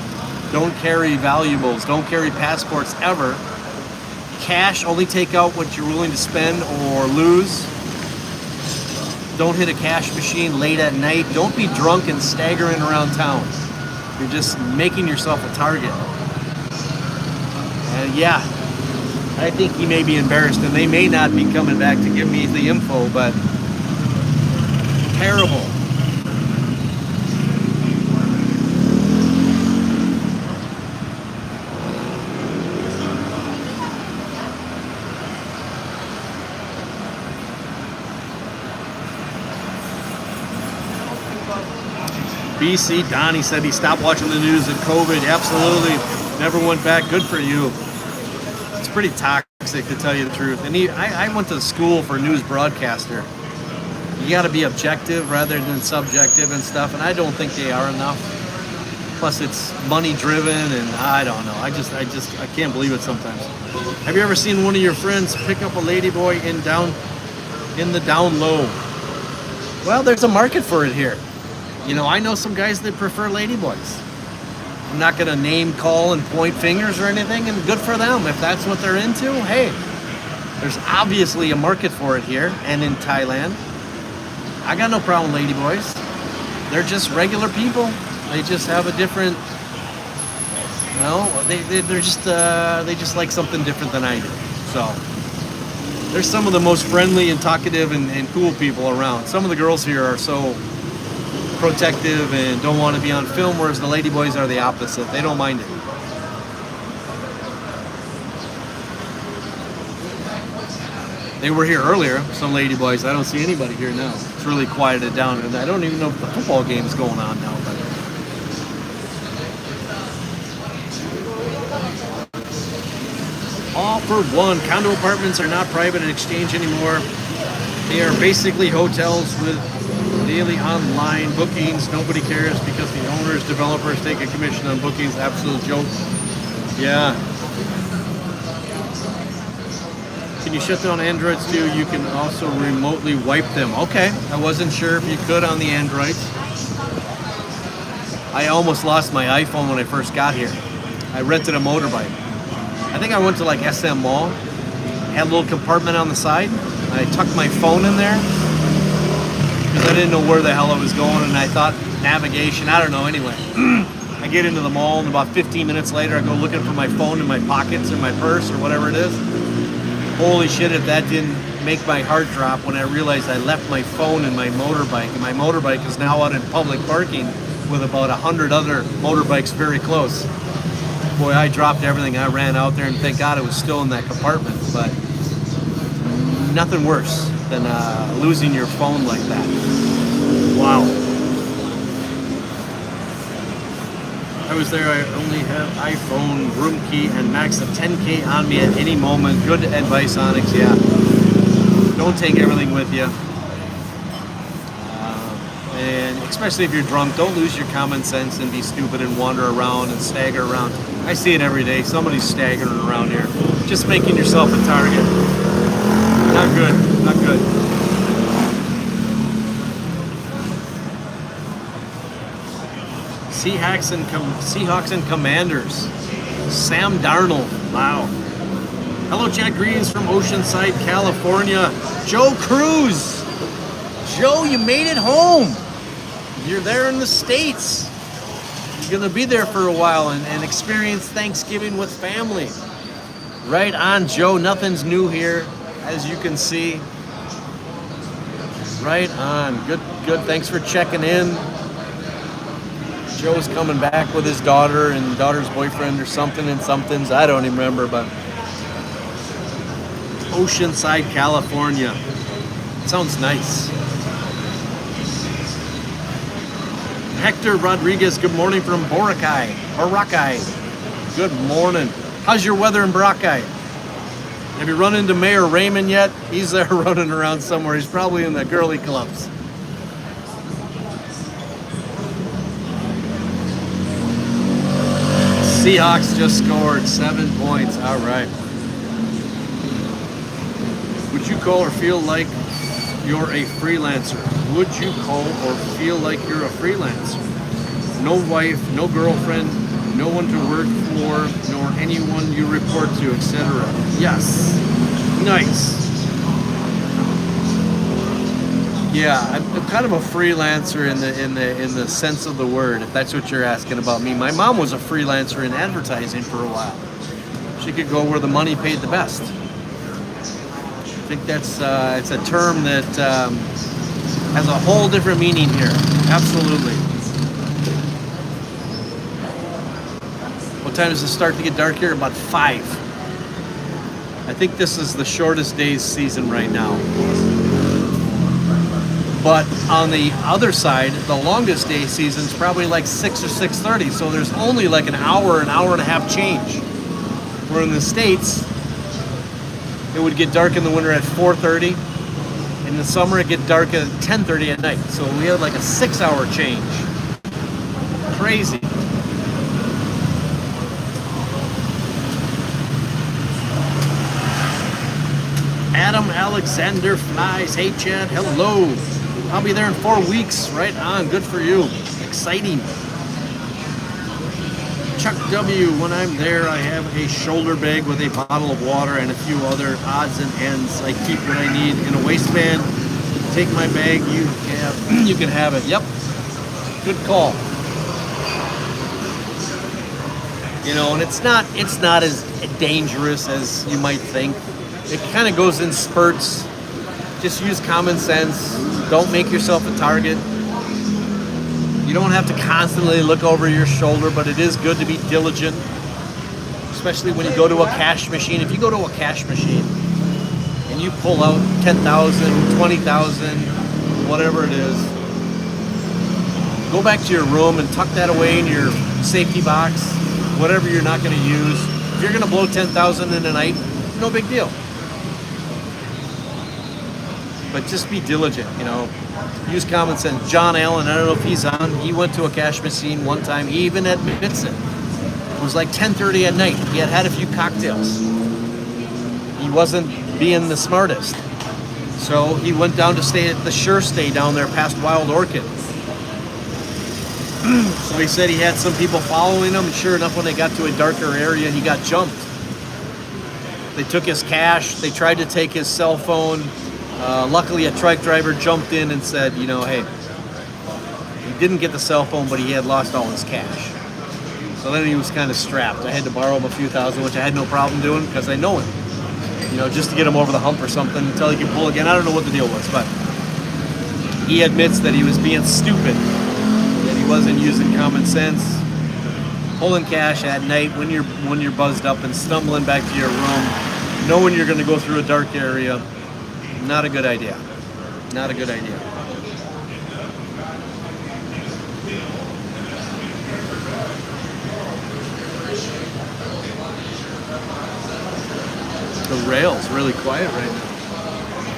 S1: Don't carry valuables. Don't carry passports ever. Cash, only take out what you're willing to spend or lose. Don't hit a cash machine late at night. Don't be drunk and staggering around town. You're just making yourself a target. And yeah, I think he may be embarrassed and they may not be coming back to give me the info, but terrible. BC Donnie said he stopped watching the news at COVID. Absolutely. Never went back. Good for you. It's pretty toxic, to tell you the truth. And I went to school for news broadcaster. You got to be objective rather than subjective and stuff, and I don't think they are enough. Plus, it's money driven, and I don't know. I can't believe it sometimes. Have you ever seen one of your friends pick up a ladyboy in the down low? Well, there's a market for it here. You know, I know some guys that prefer ladyboys. I'm not going to name, call, and point fingers or anything, and good for them. If that's what they're into, hey, there's obviously a market for it here and in Thailand. I got no problem with ladyboys. They're just regular people. They just have a different, you know, they just like something different than I do. So they're some of the most friendly and talkative and cool people around. Some of the girls here are so protective and don't want to be on film, whereas the ladyboys are the opposite. They don't mind it. They were here earlier, some ladyboys. I don't see anybody here now. It's really quieted down, and I don't even know if the football game's going on now. But all for one, condo apartments are not private in exchange anymore. They are basically hotels with daily online bookings. Nobody cares because the owners, developers take a commission on bookings. Absolute joke. Yeah. Can you shut down Androids too? You can also remotely wipe them. Okay. I wasn't sure if you could on the Androids. I almost lost my iPhone when I first got here. I rented a motorbike. I think I went to like SM Mall. Had a little compartment on the side. I tucked my phone in there because I didn't know where the hell I was going, and I thought navigation, I don't know. Anyway, I get into the mall, and about 15 minutes later, I go looking for my phone in my pockets or my purse or whatever it is. Holy shit, if that didn't make my heart drop when I realized I left my phone in my motorbike, and my motorbike is now out in public parking with about 100 other motorbikes very close. Boy, I dropped everything. I ran out there, and thank God it was still in that compartment, but nothing worse than losing your phone like that. Wow. I was there. I only have iPhone, room key, and max of 10K on me at any moment. Good advice, Onyx. Yeah. Don't take everything with you. And especially if you're drunk, don't lose your common sense and be stupid and wander around and stagger around. I see it every day. Somebody's staggering around here. Just making yourself a target. Not good. Not good. Seahawks and Commanders. Sam Darnold. Wow. Hello, Jack Greens from Oceanside, California. Joe Cruz. Joe, you made it home. You're there in the States. You're going to be there for a while and experience Thanksgiving with family. Right on, Joe. Nothing's new here, as you can see. Right on. Good, good. Thanks for checking in. Joe's coming back with his daughter and daughter's boyfriend or something and somethings. I don't even remember, but Oceanside, California. Sounds nice. Hector Rodriguez, good morning from Boracay. Good morning. How's your weather in Boracay? Have you run into Mayor Raymond yet? He's there running around somewhere. He's probably in the girly clubs. Seahawks just scored 7 points. All right. Would you call or feel like you're a freelancer? Would you call or feel like you're a freelancer?
S2: no wife, no girlfriend, no one to work for, nor anyone you report to, etc. Yes. Nice. Yeah, I'm kind of a freelancer in the sense of the word, if that's what you're asking about me. My mom was a freelancer in advertising for a while. She could go where the money paid the best. I think that's it's a term that has a whole different meaning here. Absolutely. What time does it start to get dark here? About 5. I think this is the shortest days season right now. But on the other side, the longest day season is probably like 6 or 6:30. So there's only like an hour and a half change. Where in the States, it would get dark in the winter at 4:30. In the summer, it get dark at 10:30 at night. So we had like a 6-hour change. Crazy. Adam Alexander Flies. Hey, Chad. Hello. I'll be there in 4 weeks. Right on. Good for you. Exciting. Chuck W. When I'm there, I have a shoulder bag with a bottle of water and a few other odds and ends. I keep what I need in a waistband. Take my bag. You can have it. Yep. Good call. You know, and it's not as dangerous as you might think. It kind of goes in spurts. Just use common sense. Don't make yourself a target. You don't have to constantly look over your shoulder, but it is good to be diligent, especially when you go to a cash machine. If you go to a cash machine and you pull out 10,000, 20,000, whatever it is, go back to your room and tuck that away in your safety box, whatever you're not going to use. If you're going to blow 10,000 in a night, no big deal. But just be diligent, you know. Use common sense. John Allen, I don't know if he's on. He went to a cash machine one time. He even admits it. It was like 10:30 at night. He had had a few cocktails. He wasn't being the smartest. So he went down to stay at the Sure Stay down there past Wild Orchid. So he said he had some people following him. And sure enough, when they got to a darker area, he got jumped. They took his cash. They tried to take his cell phone. Luckily, a truck driver jumped in and said, you know, hey, he didn't get the cell phone, but he had lost all his cash. So then he was kind of strapped. I had to borrow him a few thousand, which I had no problem doing because I know him. You know, just to get him over the hump or something until he could pull again. I don't know what the deal was, but he admits that he was being stupid, that he wasn't using common sense. Pulling cash at night when you're buzzed up and stumbling back to your room, knowing you're going to go through a dark area. Not a good idea. Not a good idea. The rail's really quiet right now.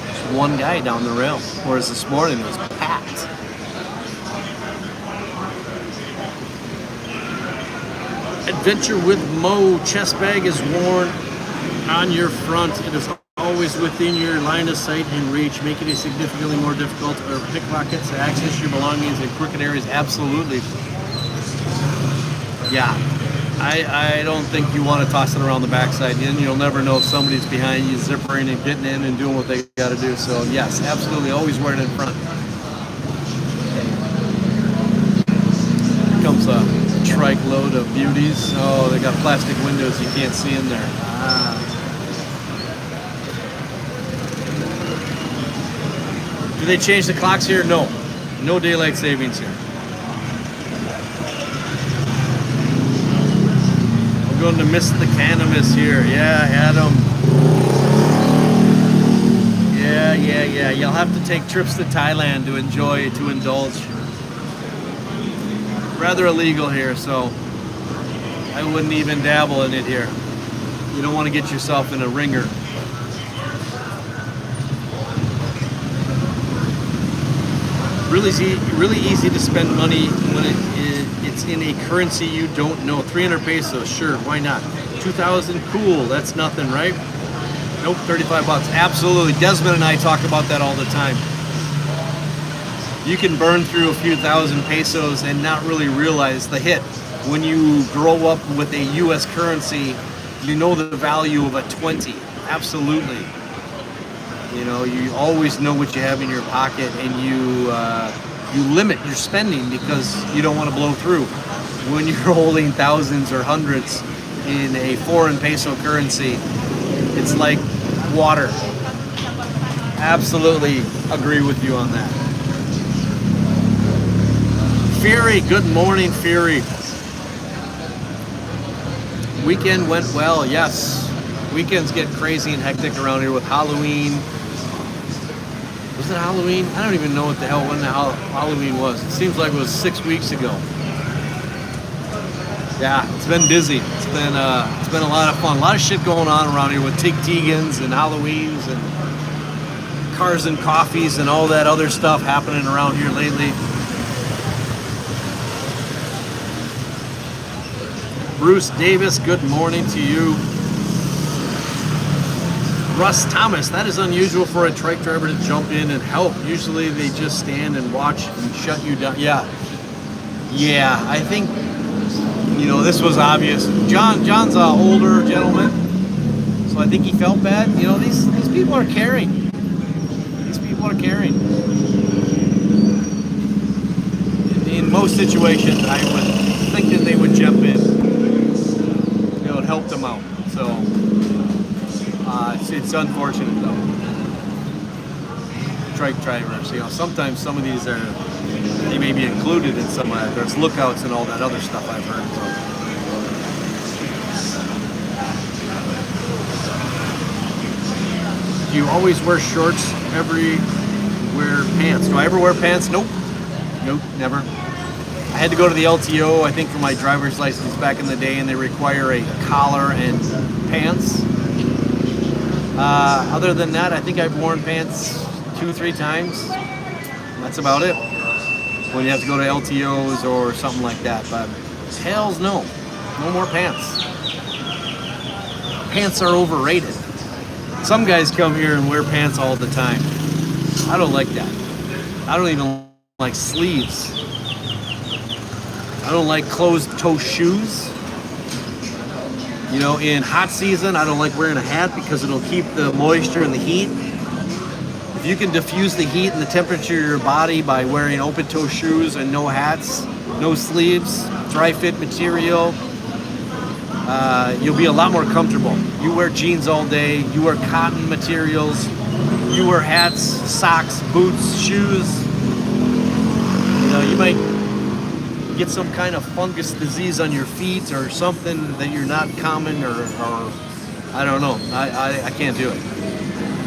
S2: There's one guy down the rail, whereas this morning it was packed. Adventure with Mo. Chest bag is worn on your front. It is always within your line of sight and reach, making it significantly more difficult for pickpockets to access your belongings in crooked areas. Absolutely. Yeah. I don't think you want to toss it around the backside. And you'll never know if somebody's behind you zippering and getting in and doing what they got to do. So yes, absolutely. Always wear it in front. Here comes a trike load of beauties. Oh, they got plastic windows you can't see in there. Do they change the clocks here? No. No daylight savings here. I'm going to miss the cannabis here. Yeah, Adam. Yeah. You'll have to take trips to Thailand to enjoy, to indulge. Rather illegal here, so I wouldn't even dabble in it here. You don't want to get yourself in a ringer. Really easy to spend money when it's in a currency you don't know. 300 pesos, sure, why not? 2,000, cool, that's nothing, right? Nope, 35 bucks, absolutely. Desmond and I talk about that all the time.
S1: you can burn through a few thousand pesos and not really realize the hit. When you grow up with a U.S. currency, you know the value of a 20. Absolutely. You know, you always know what you have in your pocket, and you limit your spending because you don't want to blow through. When you're holding thousands or hundreds in a foreign peso currency, it's like water. Absolutely agree with you on that. Fury, good morning, Fury. Weekend went well, yes. Weekends get crazy and hectic around here with Halloween. Was it Halloween? I don't even know what the hell when the Halloween was. It seems like it was 6 weeks ago. Yeah, it's been busy. It's been a lot of fun. A lot of shit going on around here with Tig-Tigans and Halloweens and cars and coffees and all that other stuff happening around here lately. Bruce Davis, good morning to you. Russ Thomas, that is unusual for a trike driver to jump in and help. Usually they just stand and watch and shut you down. Yeah, I think, you know, this was obvious. John's an older gentleman, so I think he felt bad. You know, these people are caring. These people are caring. In most situations, I would think that they would jump in. It would help them out. So it's unfortunate though. Trike drivers, you know, sometimes some of these they may be included in some of that. There's lookouts and all that other stuff I've heard. So. Do you always wear shorts? Wear pants? Do I ever wear pants? Nope, never. I had to go to the LTO, I think, for my driver's license back in the day, and they require a collar and pants. Other than that, I think I've worn pants 2-3 times. That's about it. When you have to go to LTOs or something like that. But hells no. No more pants. Pants are overrated. Some guys come here and wear pants all the time. I don't like that. I don't even like sleeves. I don't like closed-toe shoes. You know, in hot season, I don't like wearing a hat because it'll keep the moisture and the heat. If you can diffuse the heat and the temperature of your body by wearing open-toe shoes and no hats, no sleeves, dry-fit material, you'll be a lot more comfortable. You wear jeans all day, you wear cotton materials, you wear hats, socks, boots, shoes. You know, you might get some kind of fungus disease on your feet or something that you're not common or I don't know. I can't do it.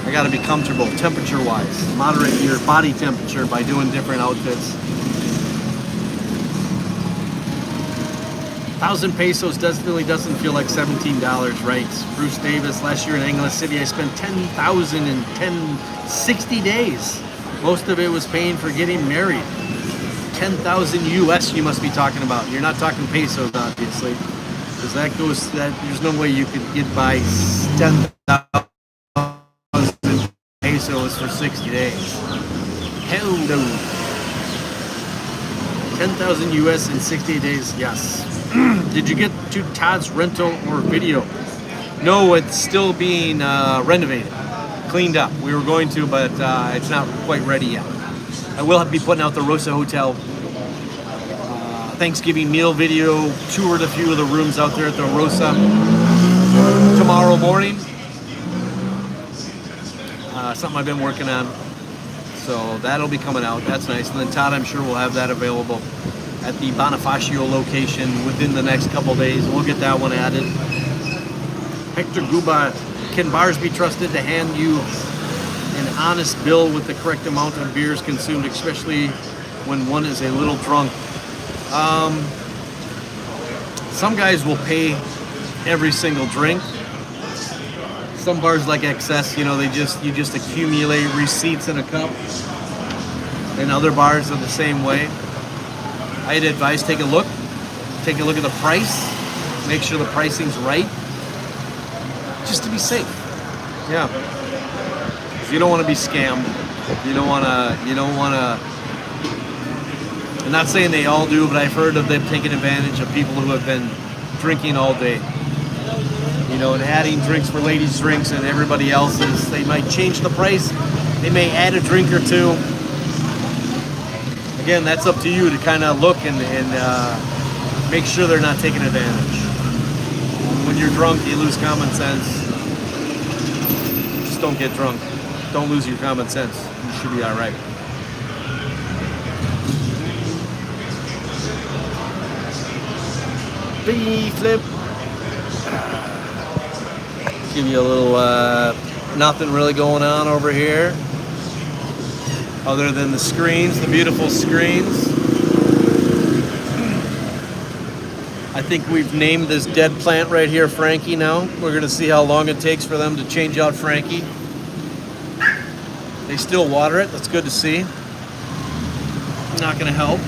S1: I got to be comfortable temperature-wise. Moderate your body temperature by doing different outfits. 1,000 pesos definitely doesn't feel like $17, right? Bruce Davis, last year in Angeles City, I spent $10,000 in 60 days. Most of it was paying for getting married. 10,000 US you must be talking about. You're not talking pesos, obviously, because there's no way you could get by 10,000 pesos for 60 days. Hell no. 10,000 US in 60 days, yes. Did you get to Todd's rental or video? No, it's still being renovated, cleaned up. We were going to, but it's not quite ready yet. I will be putting out the Rosa Hotel Thanksgiving meal video, toured a few of the rooms out there at the Rosa tomorrow morning. Something I've been working on. So that'll be coming out. That's nice. And then Todd, I'm sure, will have that available at the Bonifacio location within the next couple days. We'll get that one added. Hector Guba, can bars be trusted to hand you an honest bill with the correct amount of beers consumed, especially when one is a little drunk? Some guys will pay every single drink. Some bars like excess, you know, you just accumulate receipts in a cup. And other bars are the same way. I'd advise take a look at the price, make sure the pricing's right, just to be safe. Yeah. You don't want to be scammed. You don't want to I'm not saying they all do, but I've heard of them taking advantage of people who have been drinking all day. You know, and adding drinks for ladies' drinks and everybody else's. They might change the price. They may add a drink or two. Again, that's up to you to kind of look and make sure they're not taking advantage. When you're drunk, you lose common sense. Just don't get drunk. Don't lose your common sense. You should be all right. B-flip. Give you a little, nothing really going on over here. Other than the screens, the beautiful screens. I think we've named this dead plant right here Frankie now. We're gonna see how long it takes for them to change out Frankie. They still water it, that's good to see. Not gonna help.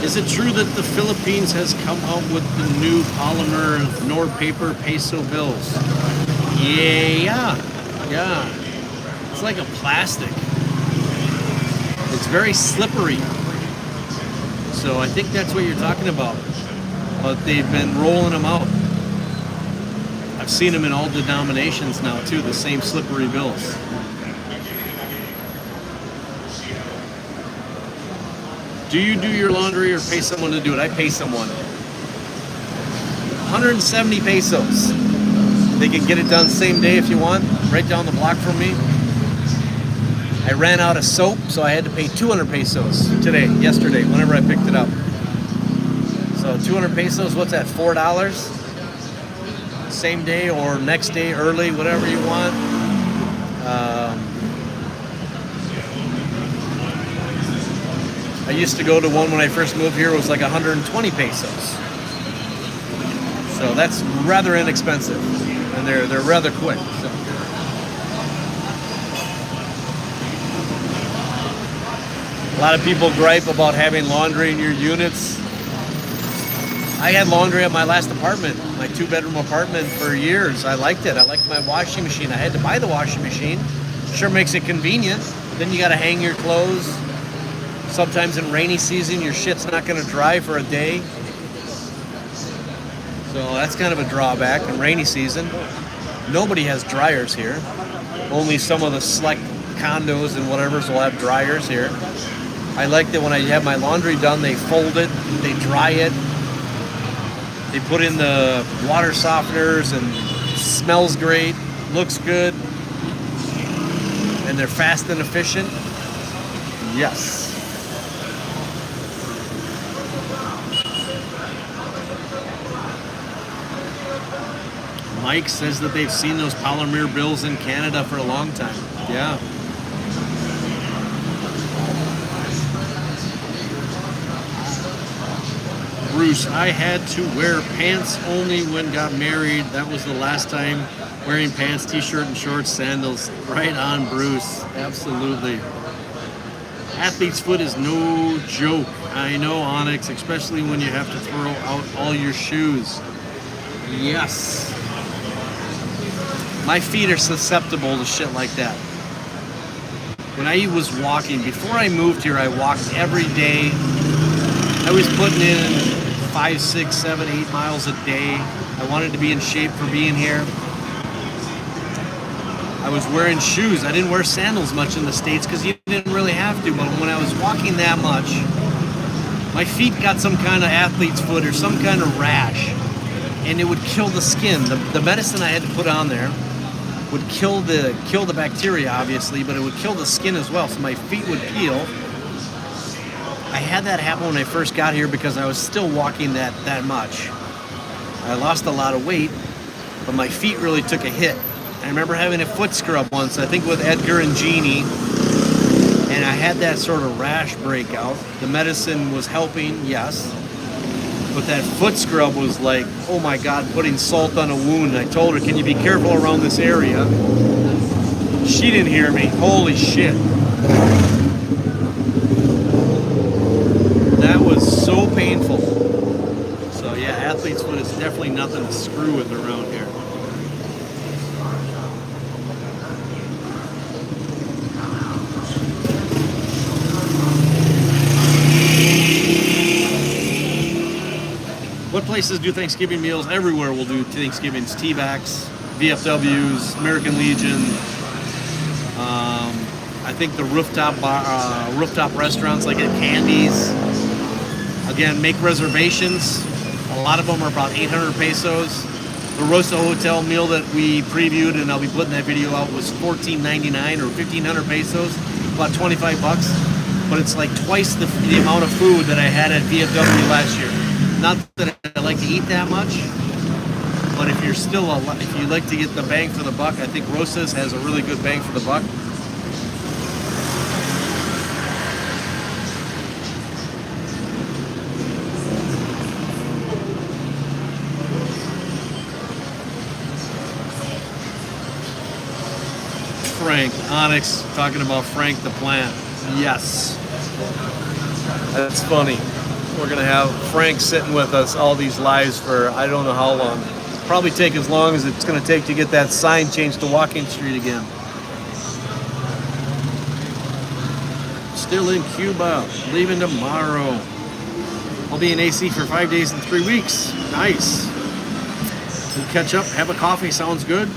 S1: Is it true that the Philippines has come out with the new polymer nor paper peso bills? Yeah. It's like a plastic. It's very slippery. So I think that's what you're talking about. But they've been rolling them out. I've seen them in all denominations now too, the same slippery bills. Do you do your laundry or pay someone to do it? I pay someone. 170 pesos. They can get it done same day if you want, right down the block from me. I ran out of soap, so I had to pay 200 pesos yesterday, whenever I picked it up. So 200 pesos, what's that, $4? Same day or next day, early, whatever you want. I used to go to one when I first moved here, it was like 120 pesos. So that's rather inexpensive, and they're rather quick. So. A lot of people gripe about having laundry in your units. I had laundry at my last apartment, my 2-bedroom apartment for years. I liked it. I liked my washing machine. I had to buy the washing machine. Sure makes it convenient. Then you got to hang your clothes. Sometimes in rainy season, your shit's not going to dry for a day. So that's kind of a drawback in rainy season. Nobody has dryers here. Only some of the select condos and whatever's will have dryers here. I like that when I have my laundry done, they fold it, they dry it. They put in the water softeners and it smells great, looks good. And they're fast and efficient. Yes. Mike says that they've seen those polymer bills in Canada for a long time. Yeah. Bruce, I had to wear pants only when got married. That was the last time wearing pants, t-shirt and shorts, sandals. Right on, Bruce. Absolutely. Athlete's foot is no joke. I know, Onyx, especially when you have to throw out all your shoes. Yes. My feet are susceptible to shit like that. When I was walking, before I moved here, I walked every day. I was putting in 5, 6, 7, 8 miles a day. I wanted to be in shape for being here. I was wearing shoes. I didn't wear sandals much in the States because you didn't really have to. But when I was walking that much, my feet got some kind of athlete's foot or some kind of rash. And it would kill the skin. The medicine I had to put on there would kill the bacteria, obviously, but it would kill the skin as well. So my feet would peel. I had that happen when I first got here because I was still walking that much. I lost a lot of weight, but my feet really took a hit. I remember having a foot scrub once, I think with Edgar and Jeannie, and I had that sort of rash breakout. The medicine was helping, yes, but that foot scrub was like, oh my God, putting salt on a wound. I told her, can you be careful around this area? She didn't hear me. Holy shit. That was so painful. So yeah, athlete's foot is definitely nothing to screw with around here.
S2: places do Thanksgiving meals. Everywhere we'll do Thanksgivings. T-backs, VFWs, American Legion. I think the rooftop restaurants like at Candy's. Again, make reservations. A lot of them are about 800 pesos. The Rosa Hotel meal that we previewed, and I'll be putting that video out, was $14.99 or 1,500 pesos, about 25 bucks. But it's like twice the amount of food that I had at VFW last year. Not that I like to eat that much, but if you like to get the bang for the buck, I think Rosa's has a really good bang for the buck. Frank, Onyx, talking about Frank the plant. Yes. That's funny. We're going to have Frank sitting with us all these lives for I don't know how long. Probably take as long as it's going to take to get that sign changed to Walking Street again. Still in Cuba. Leaving tomorrow. I'll be in AC for 5 days and 3 weeks. Nice. We'll catch up, have a coffee. Sounds good.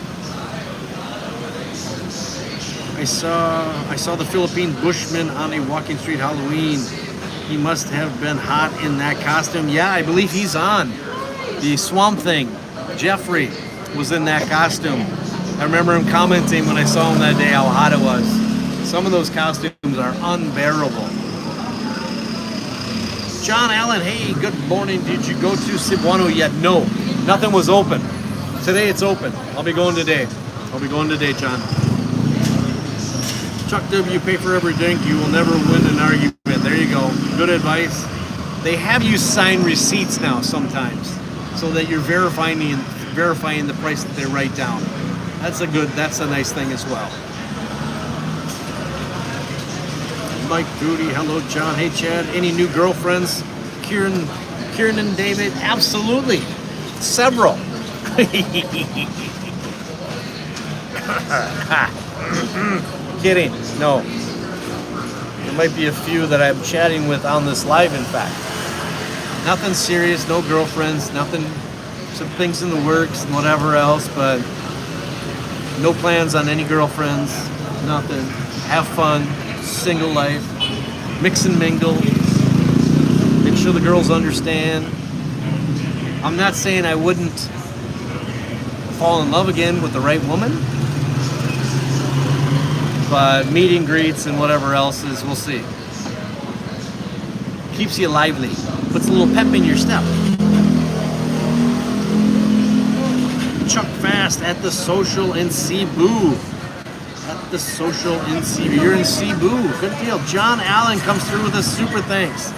S2: I saw the Philippine Bushman on a Walking Street Halloween. He must have been hot in that costume. Yeah, I believe he's on. The Swamp Thing, Jeffrey, was in that costume. I remember him commenting when I saw him that day how hot it was. Some of those costumes are unbearable. John Allen, hey, good morning. Did you go to Cebuano yet? No, nothing was open. Today it's open. I'll be going today, John. Chuck W, pay for every drink. You will never win an argument. There you go. Good advice. They have you sign receipts now sometimes, so that you're verifying the price that they write down. That's a nice thing as well. Mike Duty, hello John. Hey Chad, any new girlfriends? Kieran and David, absolutely. Several. Kidding. No. There might be a few that I'm chatting with on this live, in fact. Nothing serious, no girlfriends, nothing, some things in the works and whatever else, but no plans on any girlfriends, nothing. Have fun, single life, mix and mingle, make sure the girls understand. I'm not saying I wouldn't fall in love again with the right woman, but meet and greets and whatever else is, we'll see. Keeps you lively, puts a little pep in your step. Chuck Fast at the Social in Cebu. At the Social in Cebu. You're in Cebu. Good deal. John Allen comes through with us. Super thanks.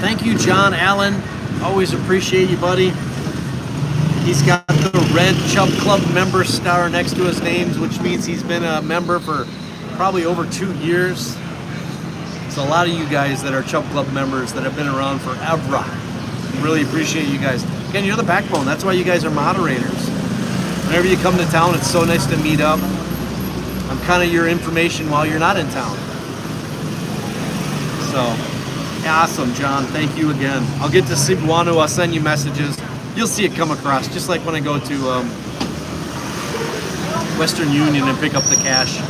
S2: Thank you, John Allen. Always appreciate you, buddy. He's got the red Chub Club member star next to his name, which means he's been a member for probably over 2 years. So a lot of you guys that are Chub Club members that have been around forever. Really appreciate you guys. Again, you're the backbone. That's why you guys are moderators. Whenever you come to town, it's so nice to meet up. I'm kind of your information while you're not in town. So, awesome, John. Thank you again. I'll get to Cebuano. I'll send you messages. You'll see it come across, just like when I go to Western Union and pick up the cash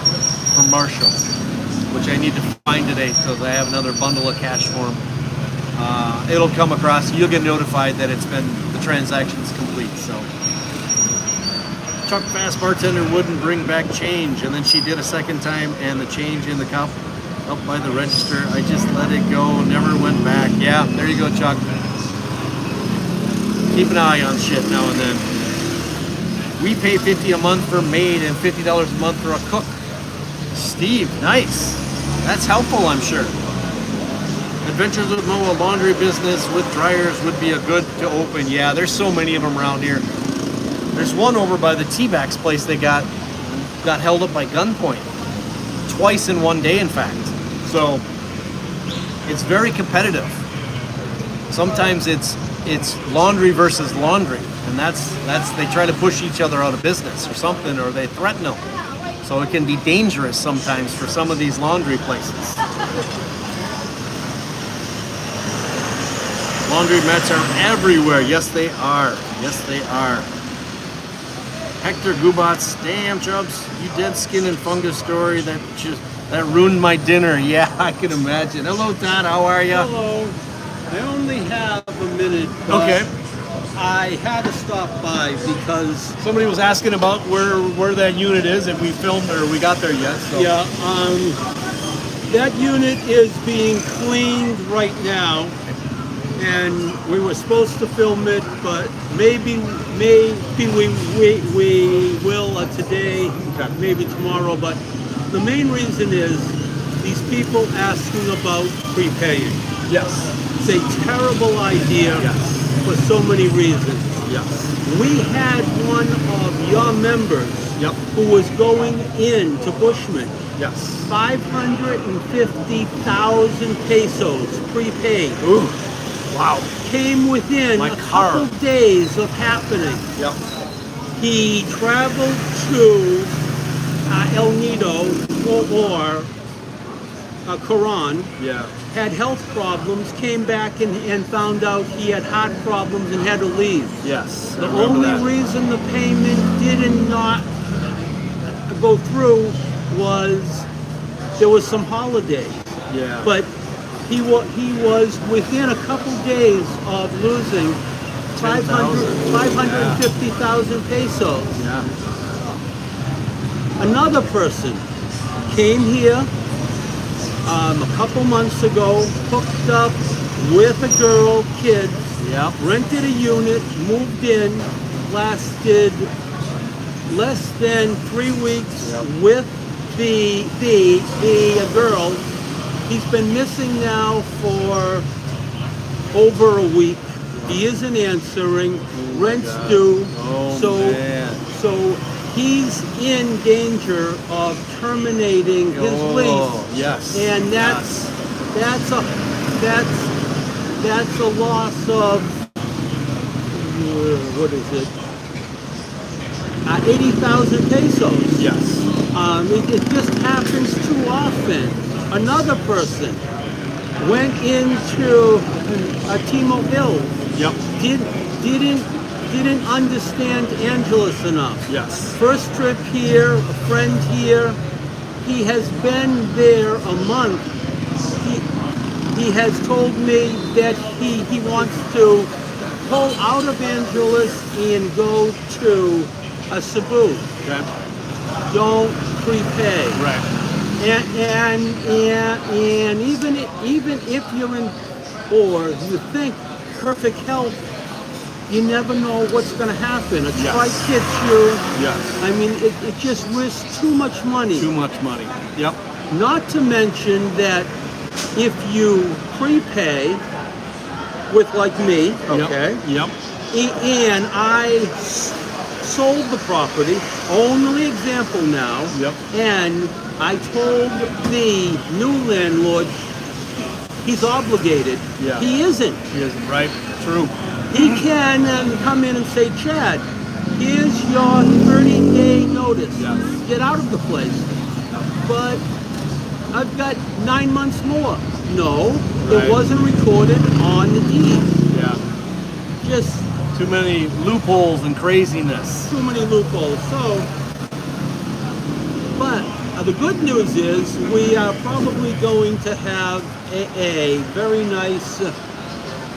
S2: from Marshall, which I need to find today because I have another bundle of cash for him. It'll come across. You'll get notified that the transaction's complete. So, Chuck Fast bartender wouldn't bring back change, and then she did a second time, and the change in the cup up by the register. I just let it go, never went back. Yeah, there you go, Chuck. Keep an eye on shit now and then. We pay $50 a month for maid and $50 a month for a cook. Steve, nice. That's helpful, I'm sure. Adventures with Mo, a laundry business with dryers would be a good to open. Yeah, there's so many of them around here. There's one over by the T-Bax place they got held up by gunpoint. Twice in one day, in fact. So it's very competitive. Sometimes it's laundry versus laundry, and that's they try to push each other out of business or something, or they threaten them. So it can be dangerous sometimes for some of these laundry places. Laundromats are everywhere. Yes, they are. Yes, they are. Hector Gubat's, damn, Chubs, you dead skin and fungus story that ruined my dinner. Yeah, I can imagine. Hello, Todd. How are you?
S3: Hello. I only have a minute. But
S2: Okay.
S3: I had to stop by because
S2: Somebody was asking about where that unit is, if we filmed or we got there yet. So.
S3: that unit is being cleaned right now, and we were supposed to film it, but maybe we will today, maybe tomorrow. But the main reason is these people asking about prepaying.
S2: Yes.
S3: It's a terrible idea for so many reasons.
S2: Yes.
S3: We had one of your members who was going into Bushman.
S2: Yes.
S3: 550,000 pesos prepaid.
S2: Ooh. Wow.
S3: Came within
S2: My
S3: a
S2: car.
S3: couple days of happening.
S2: Yep.
S3: He traveled to El Nido or Quran,
S2: Yeah.
S3: had health problems, came back and found out he had heart problems and had to leave.
S2: Yes. I
S3: The
S2: remember
S3: only
S2: that.
S3: reason the payment did not go through was there was some holidays.
S2: Yeah.
S3: But he was within a couple days of losing 550,000 pesos.
S2: Yeah.
S3: Another person came here a couple months ago, hooked up with a girl, kids,
S2: Yep.
S3: rented a unit, moved in, lasted less than 3 weeks with the girl. He's been missing now for over a week. He isn't answering. Rent's due.
S2: Oh,
S3: so
S2: man.
S3: so he's in danger of terminating his lease.
S2: Yes.
S3: And that's a loss of what is it? 80,000 pesos.
S2: Yes.
S3: It just happens too often. Another person went into Timo Hills.
S2: Yep.
S3: Didn't understand Angeles enough.
S2: Yes.
S3: First trip here, a friend here. He has been there a month. He has told me that he wants to pull out of Angeles and go to Cebu.
S2: Okay.
S3: Don't prepay.
S2: Right.
S3: And even if you're in, or you think perfect health, you never know what's going to happen. A trike hits you.
S2: Yes.
S3: I mean, it just risks too much money.
S2: Too much money. Yep.
S3: Not to mention that if you prepay with like me, okay,
S2: Yep.
S3: and I sold the property, only example now, and I told the new landlord he's obligated.
S2: Yeah.
S3: He isn't.
S2: He isn't. Right. True.
S3: He can come in and say, Chad, here's your 30-day notice.
S2: Yes.
S3: Get out of the place. But I've got 9 months more. No,
S2: Right.
S3: it wasn't recorded on the deed.
S2: Yeah.
S3: Just
S2: Too many loopholes and craziness.
S3: too many loopholes. So, but the good news is we are probably going to have a very nice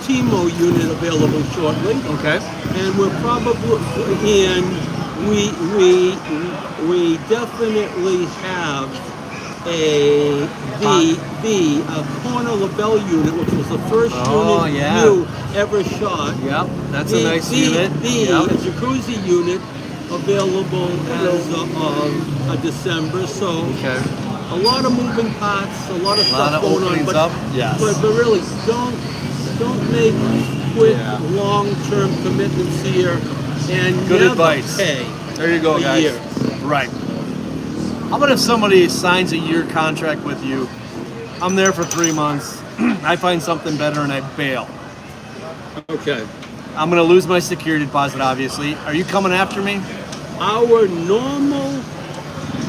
S3: Timo unit available shortly.
S2: Okay.
S3: And we're probably, and we definitely have the corner label unit, which was the first unit you ever shot.
S2: Yep. That's a nice unit.
S3: The jacuzzi unit available as of December. So
S2: Okay.
S3: a lot of moving parts, a lot of
S2: A lot
S3: stuff
S2: of
S3: going on.
S2: openings
S3: But,
S2: up. Yes.
S3: but really, don't make quick, long-term commitments here, and
S2: Good
S3: never
S2: advice.
S3: pay
S2: There you go,
S3: a
S2: guys.
S3: year.
S2: Right. How about if somebody signs a year contract with you? I'm there for 3 months. I find something better and I bail.
S3: Okay.
S2: I'm going to lose my security deposit, obviously. Are you coming after me?
S3: Our normal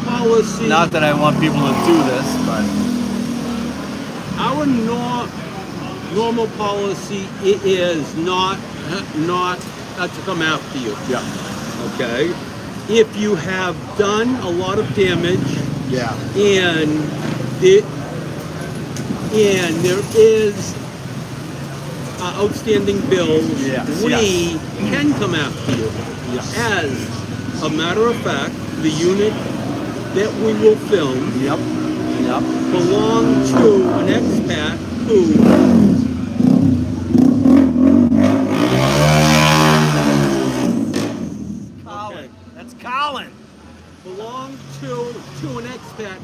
S3: policy.
S2: Not that I want people to do this, but
S3: Our normal policy is not to come after you.
S2: Yeah.
S3: Okay. If you have done a lot of damage,
S2: Yeah.
S3: and there is outstanding bills,
S2: Yes,
S3: we
S2: yes.
S3: can come after you.
S2: Yes.
S3: As a matter of fact, the unit that we will film
S2: Yep. Yep.
S3: belonged to an expat who
S2: Colin. That's Colin.
S3: belonged to an expat,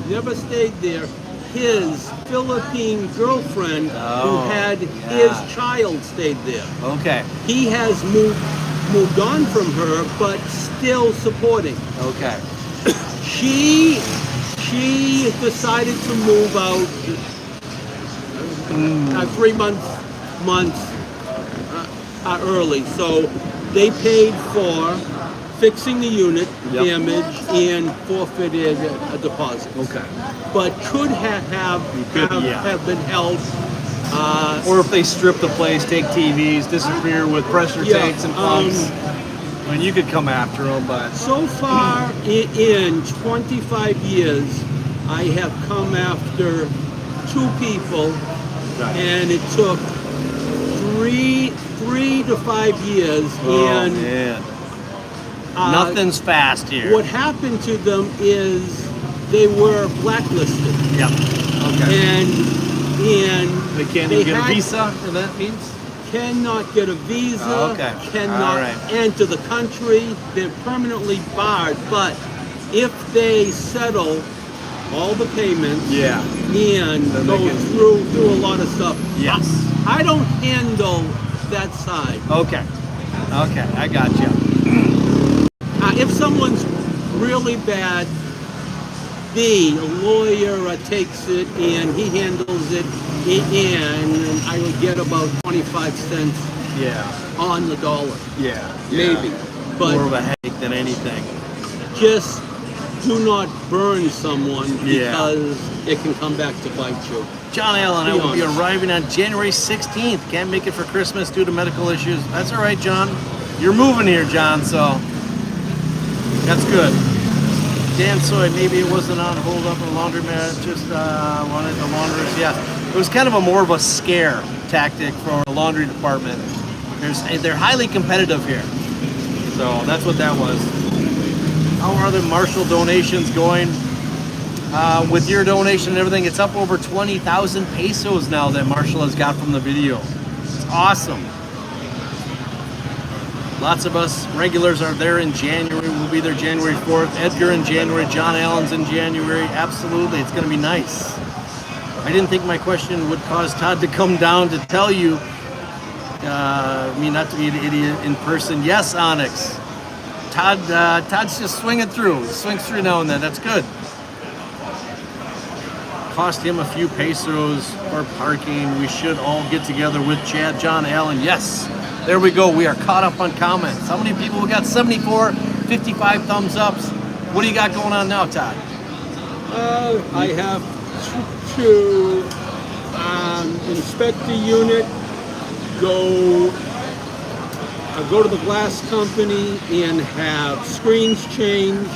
S3: never stayed there. His Philippine girlfriend, who had his child, stayed there.
S2: Okay.
S3: He has moved on from her, but still supporting.
S2: Okay.
S3: She decided to move out 3 months early. So they paid for fixing the unit damage and forfeited a deposit.
S2: Okay.
S3: But could have been held.
S2: Or if they strip the place, take TVs, disappear with pressure tanks and pumps. I mean, you could come after them, but
S3: So far in 25 years, I have come after 2 people, and it took three to 5 years. And
S2: man. Nothing's fast here.
S3: what happened to them is they were blacklisted,
S2: Yep. Okay.
S3: and
S2: They can't even get a visa, and that means?
S3: cannot get a visa,
S2: Okay.
S3: cannot
S2: All right.
S3: enter the country. They're permanently barred. But if they settle all the payments
S2: Yeah.
S3: and
S2: Then
S3: go
S2: they can-
S3: through a lot of stuff,
S2: Yes.
S3: I don't handle that side.
S2: Okay. Okay, I got you.
S3: If someone's really bad, the lawyer takes it and he handles it, and I would get about 25 cents
S2: Yeah.
S3: on the dollar,
S2: Yeah.
S3: maybe. But
S2: More of a headache than anything.
S3: just do not burn someone,
S2: Yeah.
S3: because it can come back to bite you.
S2: John Allen, I will be
S3: honest.
S2: arriving on January 16th. Can't make it for Christmas due to medical issues. That's all right, John. You're moving here, John, so that's good. Dan Soy, maybe it wasn't on hold up a laundromat, just wanted the laundress. Yes, it was kind of more of a scare tactic for a laundry department. They're highly competitive here, so that's what that was. How are the Marshall donations going? With your donation and everything, it's up over 20,000 pesos now that Marshall has got from the video. It's awesome. Lots of us regulars are there in January. We'll be there January 4th. Edgar in January. John Allen's in January. Absolutely. It's going to be nice. I didn't think my question would cause Todd to come down to tell you. Not to be an idiot in person. Yes, Onyx. Todd's just swinging through. He swings through now and then. That's good. Cost him a few pesos for parking. We should all get together with Chad, John Allen. Yes. There we go. We are caught up on comments. How many people? We got 74, 55 thumbs ups. What do you got going on now, Todd?
S3: I have to inspect the unit, go to the glass company and have screens changed,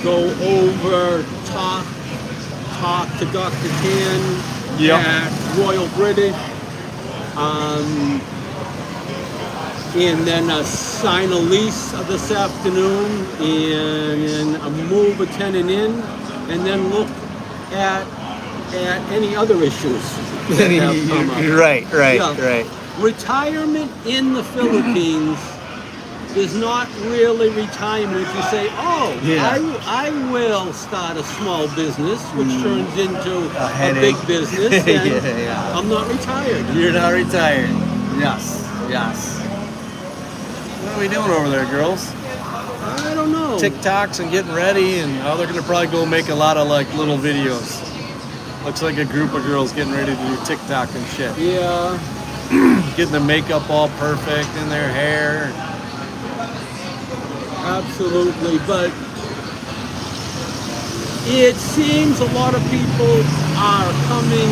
S3: go over, talk to Dr. Tan at Royal British, and then sign a lease this afternoon, and move a tenant in, and then look at any other issues that have come up.
S2: Right.
S3: Yeah. Retirement in the Philippines is not really retirement. You say, I will start a small business, which turns into a big business, and I'm not retired.
S2: You're not retired. Yes. What are we doing over there, girls?
S3: I don't know.
S2: TikToks and getting ready, and they're gonna probably go make a lot of like little videos. Looks like a group of girls getting ready to do TikTok and shit.
S3: Yeah.
S2: Getting the makeup all perfect in their hair.
S3: Absolutely, but it seems a lot of people are coming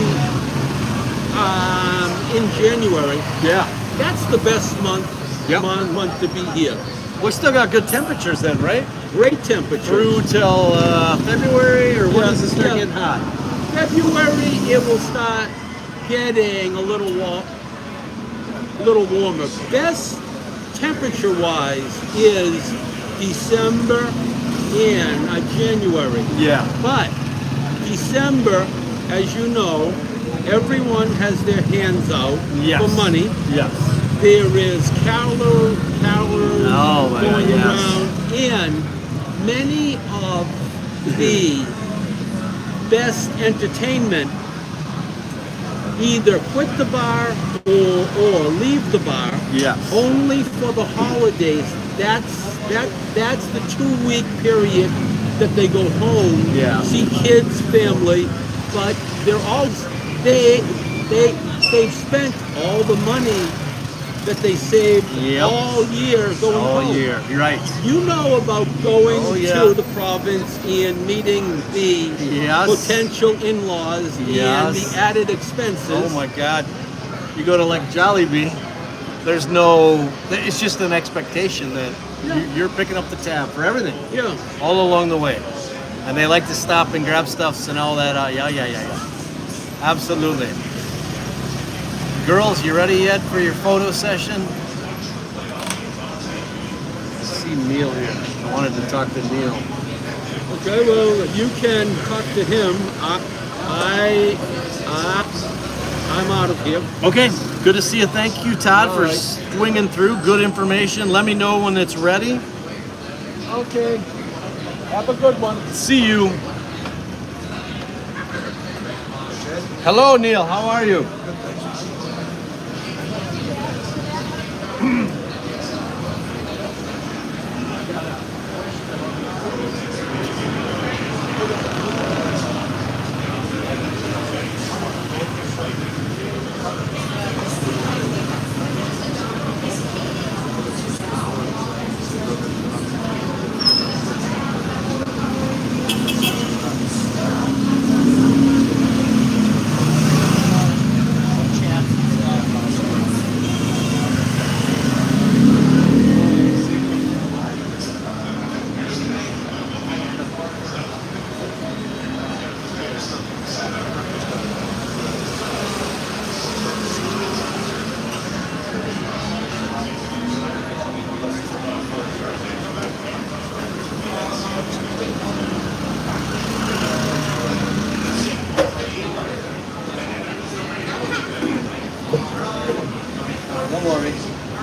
S3: in January.
S2: Yeah.
S3: That's the best month
S2: Yep.
S3: month to be here.
S2: We still got good temperatures then, right?
S3: Great temperature.
S2: Through till February, or when
S3: Yeah,
S2: does it start
S3: yeah.
S2: getting hot?
S3: February it will start getting a little warmer. Best temperature wise is December and January.
S2: Yeah.
S3: But December, as you know, everyone has their hands out
S2: Yes.
S3: for money.
S2: Yes.
S3: There is carolers
S2: Oh, my
S3: going
S2: God, yes.
S3: around, and many of the best entertainment either quit the bar or leave the bar
S2: Yes.
S3: only for the holidays. That's the 2 week period that they go home,
S2: Yeah.
S3: see kids, family, but they're all they've spent all the money that they saved
S2: Yep.
S3: all year going
S2: All
S3: home.
S2: year. You're right.
S3: You know about going
S2: Oh, yeah.
S3: to the province and meeting the
S2: Yes.
S3: potential in-laws and
S2: Yes.
S3: the added expenses.
S2: Oh my God. You go to like Jollibee, there's no, it's just an expectation that you're picking up the tab for everything
S3: Yeah.
S2: all along the way. And they like to stop and grab stuffs and all that. Yeah. Absolutely. Girls, you ready yet for your photo session? I see Neil here. I wanted to talk to Neil.
S3: Okay, well, you can talk to him. I'm out of here.
S2: Okay, good to see you. Thank you, Todd,
S3: All
S2: for
S3: right.
S2: swinging through. Good information. Let me know when it's ready.
S3: Okay. Have a good one.
S2: See you. Hello, Neil. How are you?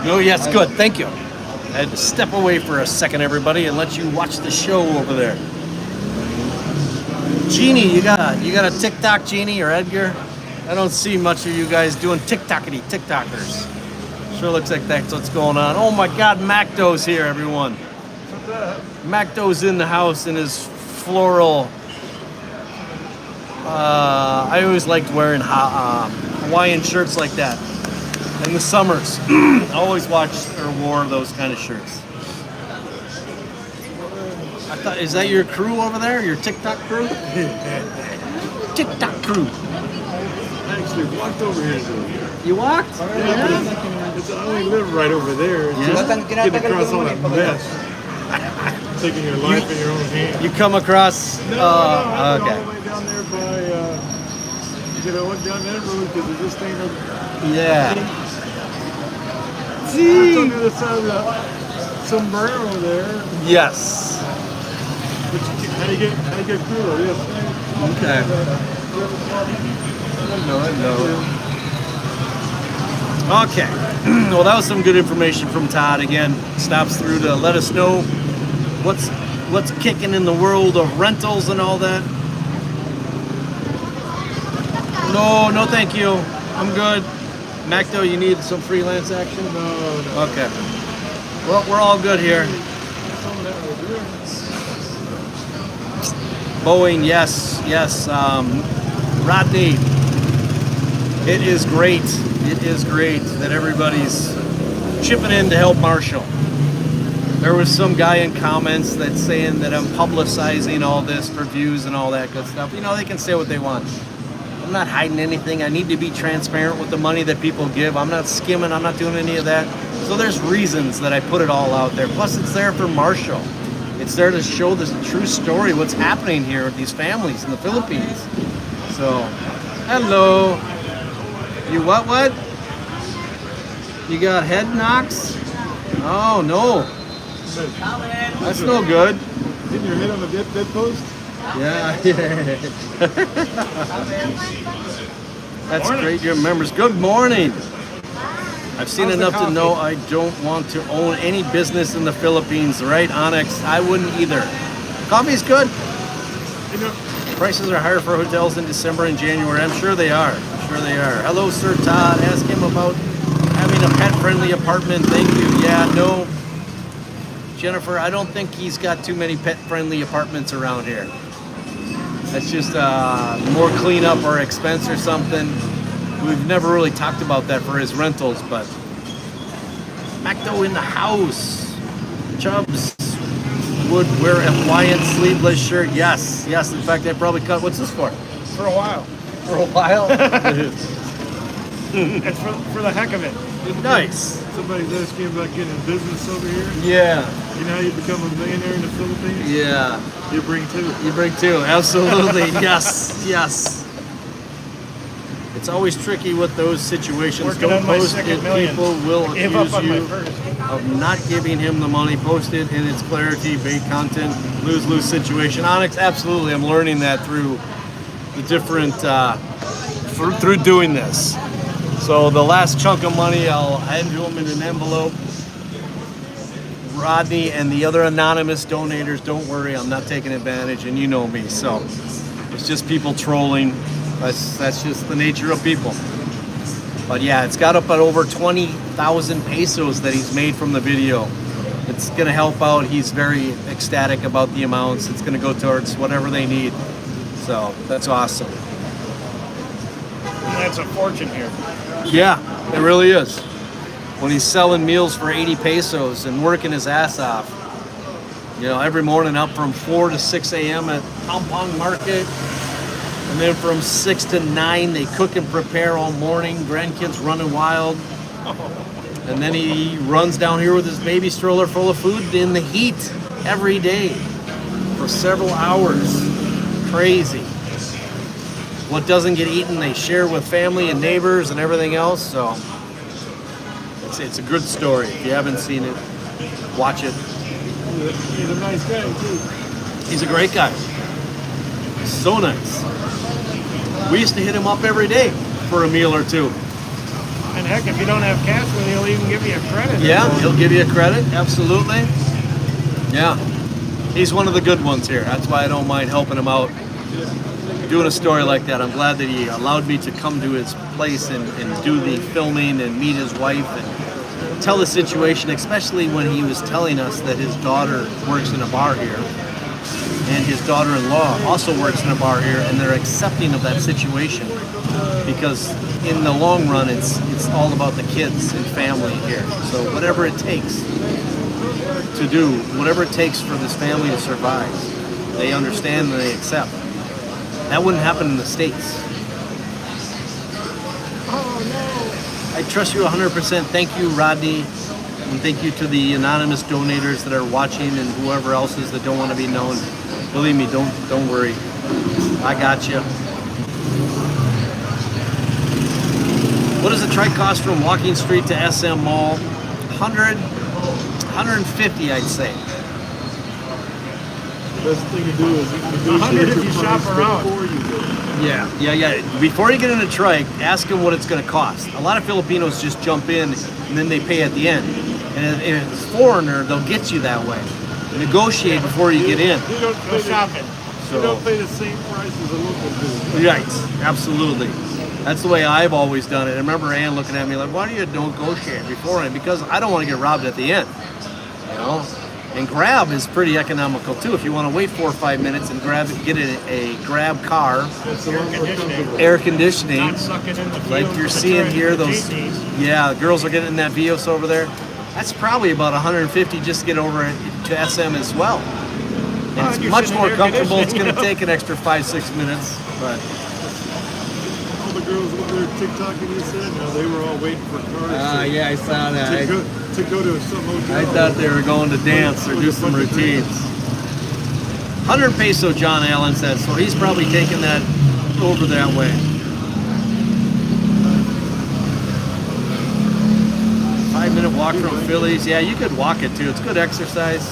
S2: Oh, yes, good. Thank you. I had to step away for a second, everybody, and let you watch the show over there. Jeannie, you got a TikTok, Jeannie or Edgar? I don't see much of you guys doing TikTokers. Sure looks like that's what's going on. Oh my God, Macdo's here, everyone. Macdo's in the house in his floral. I always liked wearing Hawaiian shirts like that in the summers. I always watched or wore those kind of shirts. I thought, is that your crew over there? Your TikTok crew? TikTok crew.
S4: I actually walked over here.
S2: You walked?
S4: Yeah. I only live right over there. It's just getting across all that mess. Taking your life in your own hands.
S2: You come across.
S4: I went all
S2: Okay.
S4: the way down there by, I went down that road because there's this thing up.
S2: Yeah.
S4: It's on the other side of the sombrero there.
S2: Yes.
S4: But how do you get through though? Yes.
S2: Okay. I know. Okay. Well, that was some good information from Todd. Again, stops through to let us know what's kicking in the world of rentals and all that. No, thank you. I'm good. Macdo, you need some freelance action?
S4: No.
S2: Okay. Well, we're all good here. Boeing, yes. Rodney, it is great. It is great that everybody's chipping in to help Marshall. There was some guy in comments that's saying that I'm publicizing all this for views and all that good stuff. You know, they can say what they want. I'm not hiding anything. I need to be transparent with the money that people give. I'm not skimming. I'm not doing any of that. So there's reasons that I put it all out there. Plus, it's there for Marshall. It's there to show the true story, what's happening here with these families in the Philippines. So, hello. You what? You got head knocks? Oh, no. That's no good.
S4: Hitting your head on the bedpost?
S2: Yeah. That's great. Your members. Good morning. I've seen enough to know I don't want to own any business in the Philippines, right, Onyx? I wouldn't either. Coffee's good. Prices are higher for hotels in December and January. I'm sure they are. Hello, Sir Todd. Ask him about having a pet-friendly apartment. Thank you. Yeah, no. Jennifer, I don't think he's got too many pet-friendly apartments around here. That's just more cleanup or expense or something. We've never really talked about that for his rentals, but Macdo in the house. Chubs would wear a Hawaiian sleeveless shirt. Yes. In fact, I probably cut. What's this for?
S4: For a while. It's for the heck of it.
S2: Nice.
S4: Somebody's asking about getting a business over here.
S2: Yeah.
S4: You know how you become a millionaire in the Philippines?
S2: Yeah.
S4: You bring two.
S2: Absolutely. Yes. It's always tricky with those situations.
S4: Working
S2: Don't
S4: on my
S2: post
S4: second
S2: it.
S4: million.
S2: People will
S4: Gave up
S2: accuse
S4: on my
S2: you
S4: first.
S2: of not giving him the money. Post it in its clarity, bait content, lose-lose situation. Onyx, absolutely. I'm learning that through the different, through doing this. So the last chunk of money, I'll hand to him in an envelope. Rodney and the other anonymous donators, don't worry, I'm not taking advantage, and you know me. So it's just people trolling. That's just the nature of people. But yeah, it's got up at over 20,000 pesos that he's made from the video. It's going to help out. He's very ecstatic about the amounts. It's going to go towards whatever they need. So that's awesome.
S4: And that's a fortune here.
S2: Yeah, it really is. When he's selling meals for 80 pesos and working his ass off, you know, every morning up from 4 to 6 a.m. at Pampang Market. And then from 6 to 9, they cook and prepare all morning. Grandkids running wild. And then he runs down here with his baby stroller full of food in the heat every day for several hours. Crazy. What doesn't get eaten, they share with family and neighbors and everything else. So it's a good story. If you haven't seen it, watch it.
S4: He's a nice guy, too.
S2: He's a great guy. So nice. We used to hit him up every day for a meal or two.
S4: And heck, if you don't have cash with you, he'll even give you a credit.
S2: Yeah, he'll give you a credit. Absolutely. Yeah. He's one of the good ones here. That's why I don't mind helping him out. Doing a story like that. I'm glad that he allowed me to come to his place and do the filming and meet his wife and tell the situation, especially when he was telling us that his daughter works in a bar here. And his daughter-in-law also works in a bar here, and they're accepting of that situation because in the long run, it's all about the kids and family here. So whatever it takes to do, whatever it takes for this family to survive, they understand and they accept. That wouldn't happen in the States. I trust you 100%. Thank you, Rodney. And thank you to the anonymous donators that are watching and whoever else is that don't want to be known. Believe me, don't worry. I got you. What does the trike cost from Walking Street to SM Mall? 150, I'd say.
S4: The best thing to do is negotiate your price before you go.
S2: Yeah. Before you get in a trike, ask them what it's going to cost. A lot of Filipinos just jump in and then they pay at the end. And if it's a foreigner, they'll get you that way. Negotiate before you get in.
S4: You don't
S3: Go shopping.
S4: You don't pay the same price as a local business.
S2: Right, absolutely. That's the way I've always done it. I remember Ann looking at me like, why do you negotiate beforehand? Because I don't want to get robbed at the end. You know? And Grab is pretty economical too. If you want to wait 4 or 5 minutes and get a Grab car, air conditioning,
S4: Not sucking in the
S2: like
S4: field
S2: you're
S4: for the
S2: seeing here, those,
S4: GTs.
S2: yeah, the girls are getting in that Vios over there. That's probably about 150 just to get over to SM as well. And it's
S4: you're
S2: much
S4: sitting
S2: more
S4: air
S2: comfortable. It's going to
S4: conditioning,
S2: take an extra 5-6 minutes, but
S4: girls over there TikToking, you said? No, they were all waiting for cars
S1: Yeah, I saw that.
S4: to go to some hotel.
S1: I thought they were going to dance or do some routines. 100 peso, John Allen says, so he's probably taking that over that way. 5-minute walk from Phillies. Yeah, you could walk it too. It's good exercise.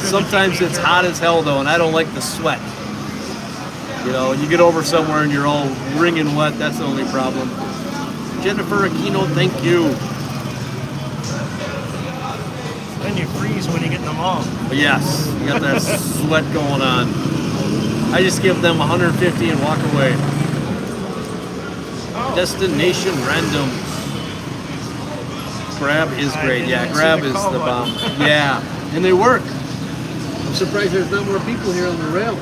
S1: Sometimes it's hot as hell though, and I don't like the sweat. You know, you get over somewhere and you're all wringing wet. That's the only problem. Jennifer Aquino, thank you.
S5: Then you freeze when you get in the mall.
S1: Yes, you got that sweat going on. I just give them 150 and walk away. Destination random. Grab is great. Yeah, Grab is the bomb. Yeah, and they work. I'm surprised there's not more people here on the rail.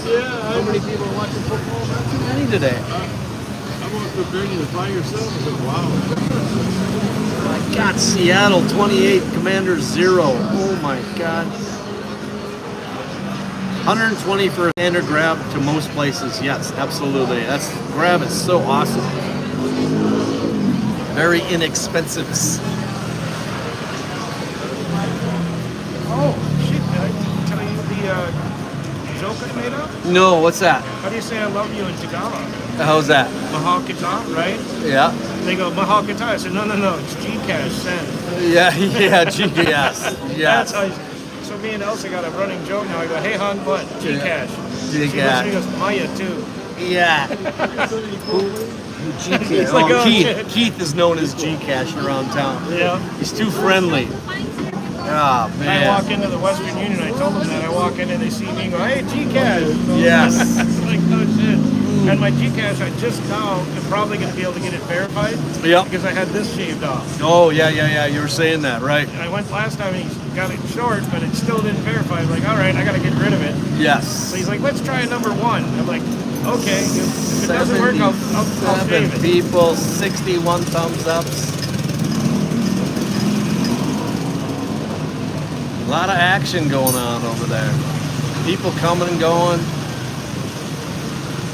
S4: Yeah,
S1: How many people are watching football? Not too many today.
S4: I went to venue by yourself. I said, wow.
S1: My God, Seattle 28, Commanders 0. Oh my God. 120 for a standard Grab to most places. Yes, absolutely. That's Grab is so awesome. Very inexpensive.
S5: Oh, shit, did I tell you the joke I made up?
S1: No, what's that?
S5: How do you say I love you in Tagalog?
S1: How's that?
S5: Mahal kita, right?
S1: Yeah.
S5: They go, Mahal kita. I said, no, it's Gcash, send.
S1: Yeah, GPS.
S5: That's
S1: Yes.
S5: how so me and Elsa got a running joke now. I go, hey, hon, what? Gcash. She
S1: Gcash.
S5: goes, Maya, too.
S1: Yeah.
S5: It's like, oh,
S1: Keith.
S5: shit.
S1: Keith is known as Gcash around town.
S5: Yeah.
S1: He's too friendly. Oh,
S5: I
S1: man.
S5: walk into the Western Union, I told them that. I walk in and they see me and go, hey, Gcash.
S1: Yes.
S5: Like, oh, shit. And my Gcash, I just now am probably going to be able to get it verified.
S1: Yep.
S5: Because I had this shaved off.
S1: Oh, yeah. You were saying that, right?
S5: And I went last time and he got it short, but it still didn't verify. I'm like, all right, I got to get rid of it.
S1: Yes.
S5: So he's like, let's try a number 1. I'm like, okay. If it doesn't work, I'll shave
S1: 77
S5: it.
S1: people, 61 thumbs ups. A lot of action going on over there. People coming and going.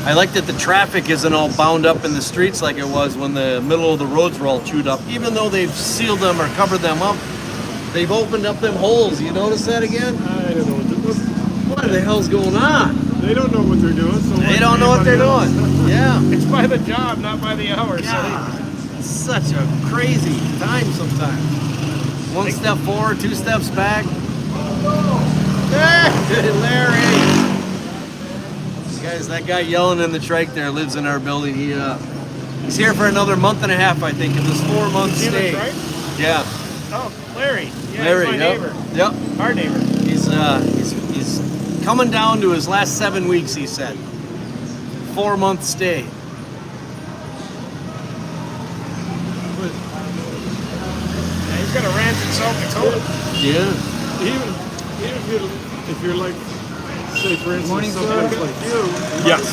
S1: I like that the traffic isn't all bound up in the streets like it was when the middle of the roads were all chewed up. Even though they've sealed them or covered them up, they've opened up them holes. You notice that again?
S4: I don't know what they're doing.
S1: What the hell's going on?
S4: They don't know what they're doing. So
S1: They don't know what they're doing. Yeah.
S5: It's by the job, not by the hour.
S1: God, it's such a crazy time sometimes. One step forward, 2 steps back. Larry! Guys, that guy yelling in the trike there lives in our building. He's here for another month and a half, I think, in this 4-month
S5: See
S1: stay.
S5: the trike?
S1: Yeah.
S5: Oh, Larry. Yeah,
S1: Larry,
S5: he's my
S1: yep.
S5: neighbor.
S1: Yep.
S5: Our neighbor.
S1: He's coming down to his last 7 weeks, he said. 4-month stay.
S5: Yeah, he's got a ranch in South Dakota.
S1: Yeah.
S4: Even if you're like, say for instance, someplace like you.
S1: Yes.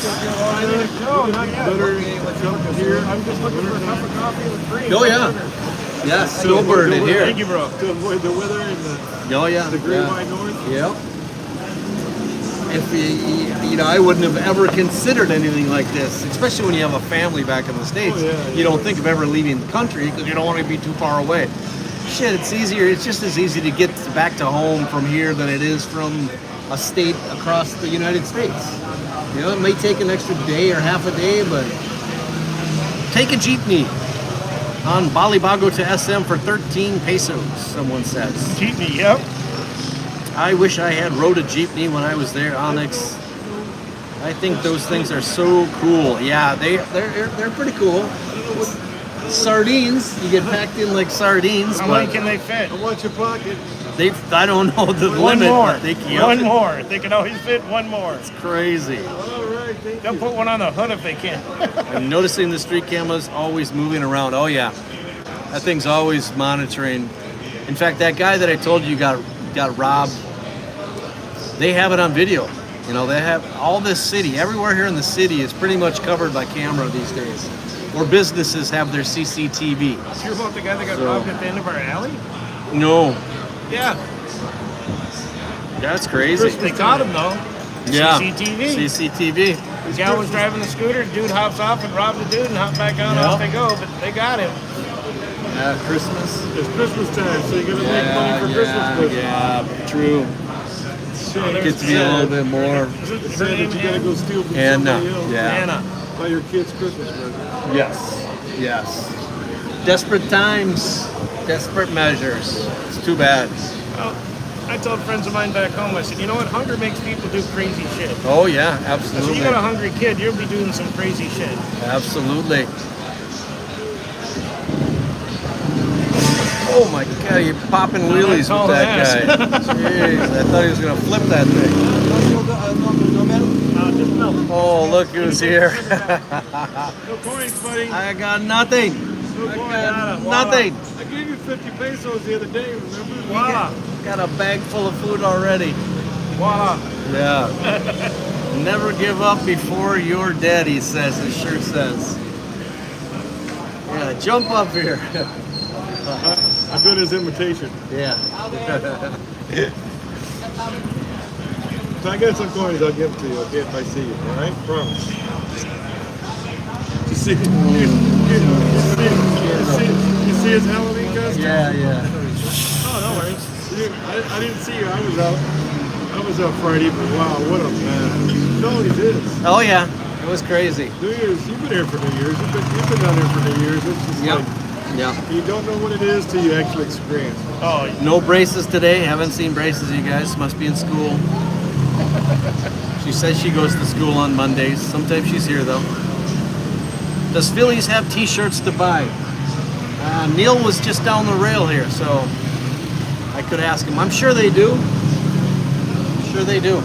S5: No, not yet.
S4: Better come here.
S5: I'm just looking for a cup of coffee with cream.
S1: Oh, yeah. Yeah, snowbird in here.
S5: Thank you, bro.
S4: To avoid the weather and the
S1: Oh, yeah.
S4: Great
S1: Yeah.
S4: White North.
S1: Yep. If I wouldn't have ever considered anything like this, especially when you have a family back in the States.
S4: Oh, yeah,
S1: You don't think of ever leaving the country because you don't want to be too far away. Shit, it's easier. It's just as easy to get back to home from here than it is from a state across the United States. You know, it may take an extra day or half a day, but take a jeepney on Balibago to SM for 13 pesos, someone says.
S5: Jeepney, yep.
S1: I wish I had rode a jeepney when I was there, Onyx. I think those things are so cool. Yeah, they're pretty cool. Sardines, you get packed in like sardines.
S5: How many can they fit?
S4: I want your pocket.
S1: I don't know the
S5: One
S1: limit,
S5: more.
S1: but they can.
S5: One more. They can always fit one more.
S1: It's crazy.
S4: All right, thank
S5: They'll
S4: you.
S5: put one on the hood if they can.
S1: I'm noticing the street cameras always moving around. Oh yeah, that thing's always monitoring. In fact, that guy that I told you got robbed, they have it on video. You know, they have all this city, everywhere here in the city is pretty much covered by camera these days. Or businesses have their CCTV.
S5: You're about the guy that got
S1: So-
S5: robbed at the end of our alley?
S1: No,
S5: Yeah.
S1: that's crazy.
S5: They caught him though.
S1: Yeah.
S5: CCTV.
S1: CCTV.
S5: The gal was driving the scooter, dude hops off and robs the dude and hop back on, off they go, but they got him.
S1: Christmas.
S4: It's Christmas time, so you gotta make money for Christmas.
S1: Yeah, true. Gets to be a little bit more.
S4: It's sad that you gotta go steal from
S1: Anna,
S4: somebody else.
S1: yeah.
S5: Anna.
S4: Buy your kids Christmas presents.
S1: Yes. Desperate times, desperate measures. It's too bad.
S5: Well, I told friends of mine back home, I said, you know what, hunger makes people do crazy shit.
S1: Oh yeah,
S5: I said,
S1: absolutely.
S5: you got a hungry kid, you'll be doing some crazy shit.
S1: Absolutely. Oh my God, you're popping wheelies with that guy. Jeez, I thought he was gonna flip that thing.
S5: Just milk.
S1: Oh, look who's here.
S4: No coins, buddy.
S1: I got nothing.
S4: No
S1: I
S4: coins.
S1: got nothing.
S4: I gave you 50 pesos the other day, remember?
S5: Voila.
S1: Got a bag full of food already.
S5: Voila.
S1: Yeah. Never give up before you're dead, he says. His shirt says. Yeah, jump up here.
S4: I'm doing his imitation.
S1: Yeah.
S4: So I got some coins, I'll give them to you, okay, if I see you, all right? Promise. You see his Halloween costume?
S1: Yeah.
S5: Oh, no worries.
S4: I didn't see you, I was out Friday, but wow, what a man. Totally did.
S1: Oh yeah, it was crazy.
S4: New Year's, you've been here for New Year's, you've been down here for New Year's, it's just like,
S1: Yeah.
S4: you don't know what it is till you actually experience it.
S5: Oh,
S1: No braces today. Haven't seen braces, you guys. Must be in school. She says she goes to school on Mondays. Sometimes she's here though. Does Phillies have t-shirts to buy? Neil was just down the rail here, so I could ask him. I'm sure they do. Sure they do.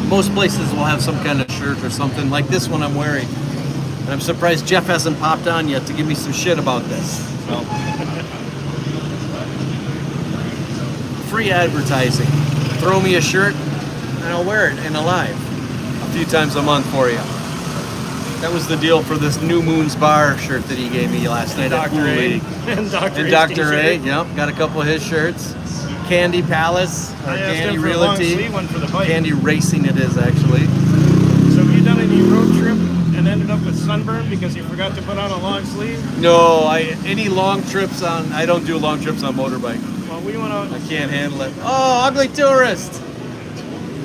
S1: Most places will have some kind of shirt or something like this one I'm wearing. And I'm surprised Jeff hasn't popped on yet to give me some shit about this. So. Free advertising. Throw me a shirt and I'll wear it in a live a few times a month for you. That was the deal for this New Moon's Bar shirt that he gave me last night at Pool
S5: Dr. A.
S1: League.
S5: And Dr.
S1: And Dr. A, yep, got a couple of his shirts. Candy Palace, or
S5: I asked
S1: Candy
S5: him for a long
S1: Realty.
S5: sleeve one for the bike.
S1: Candy Racing it is actually.
S5: So have you done any road trip and ended up with sunburn because you forgot to put on a long sleeve?
S1: No, any long trips on, I don't do long trips on motorbike.
S5: Well, we went out.
S1: I can't handle it. Oh, ugly tourist.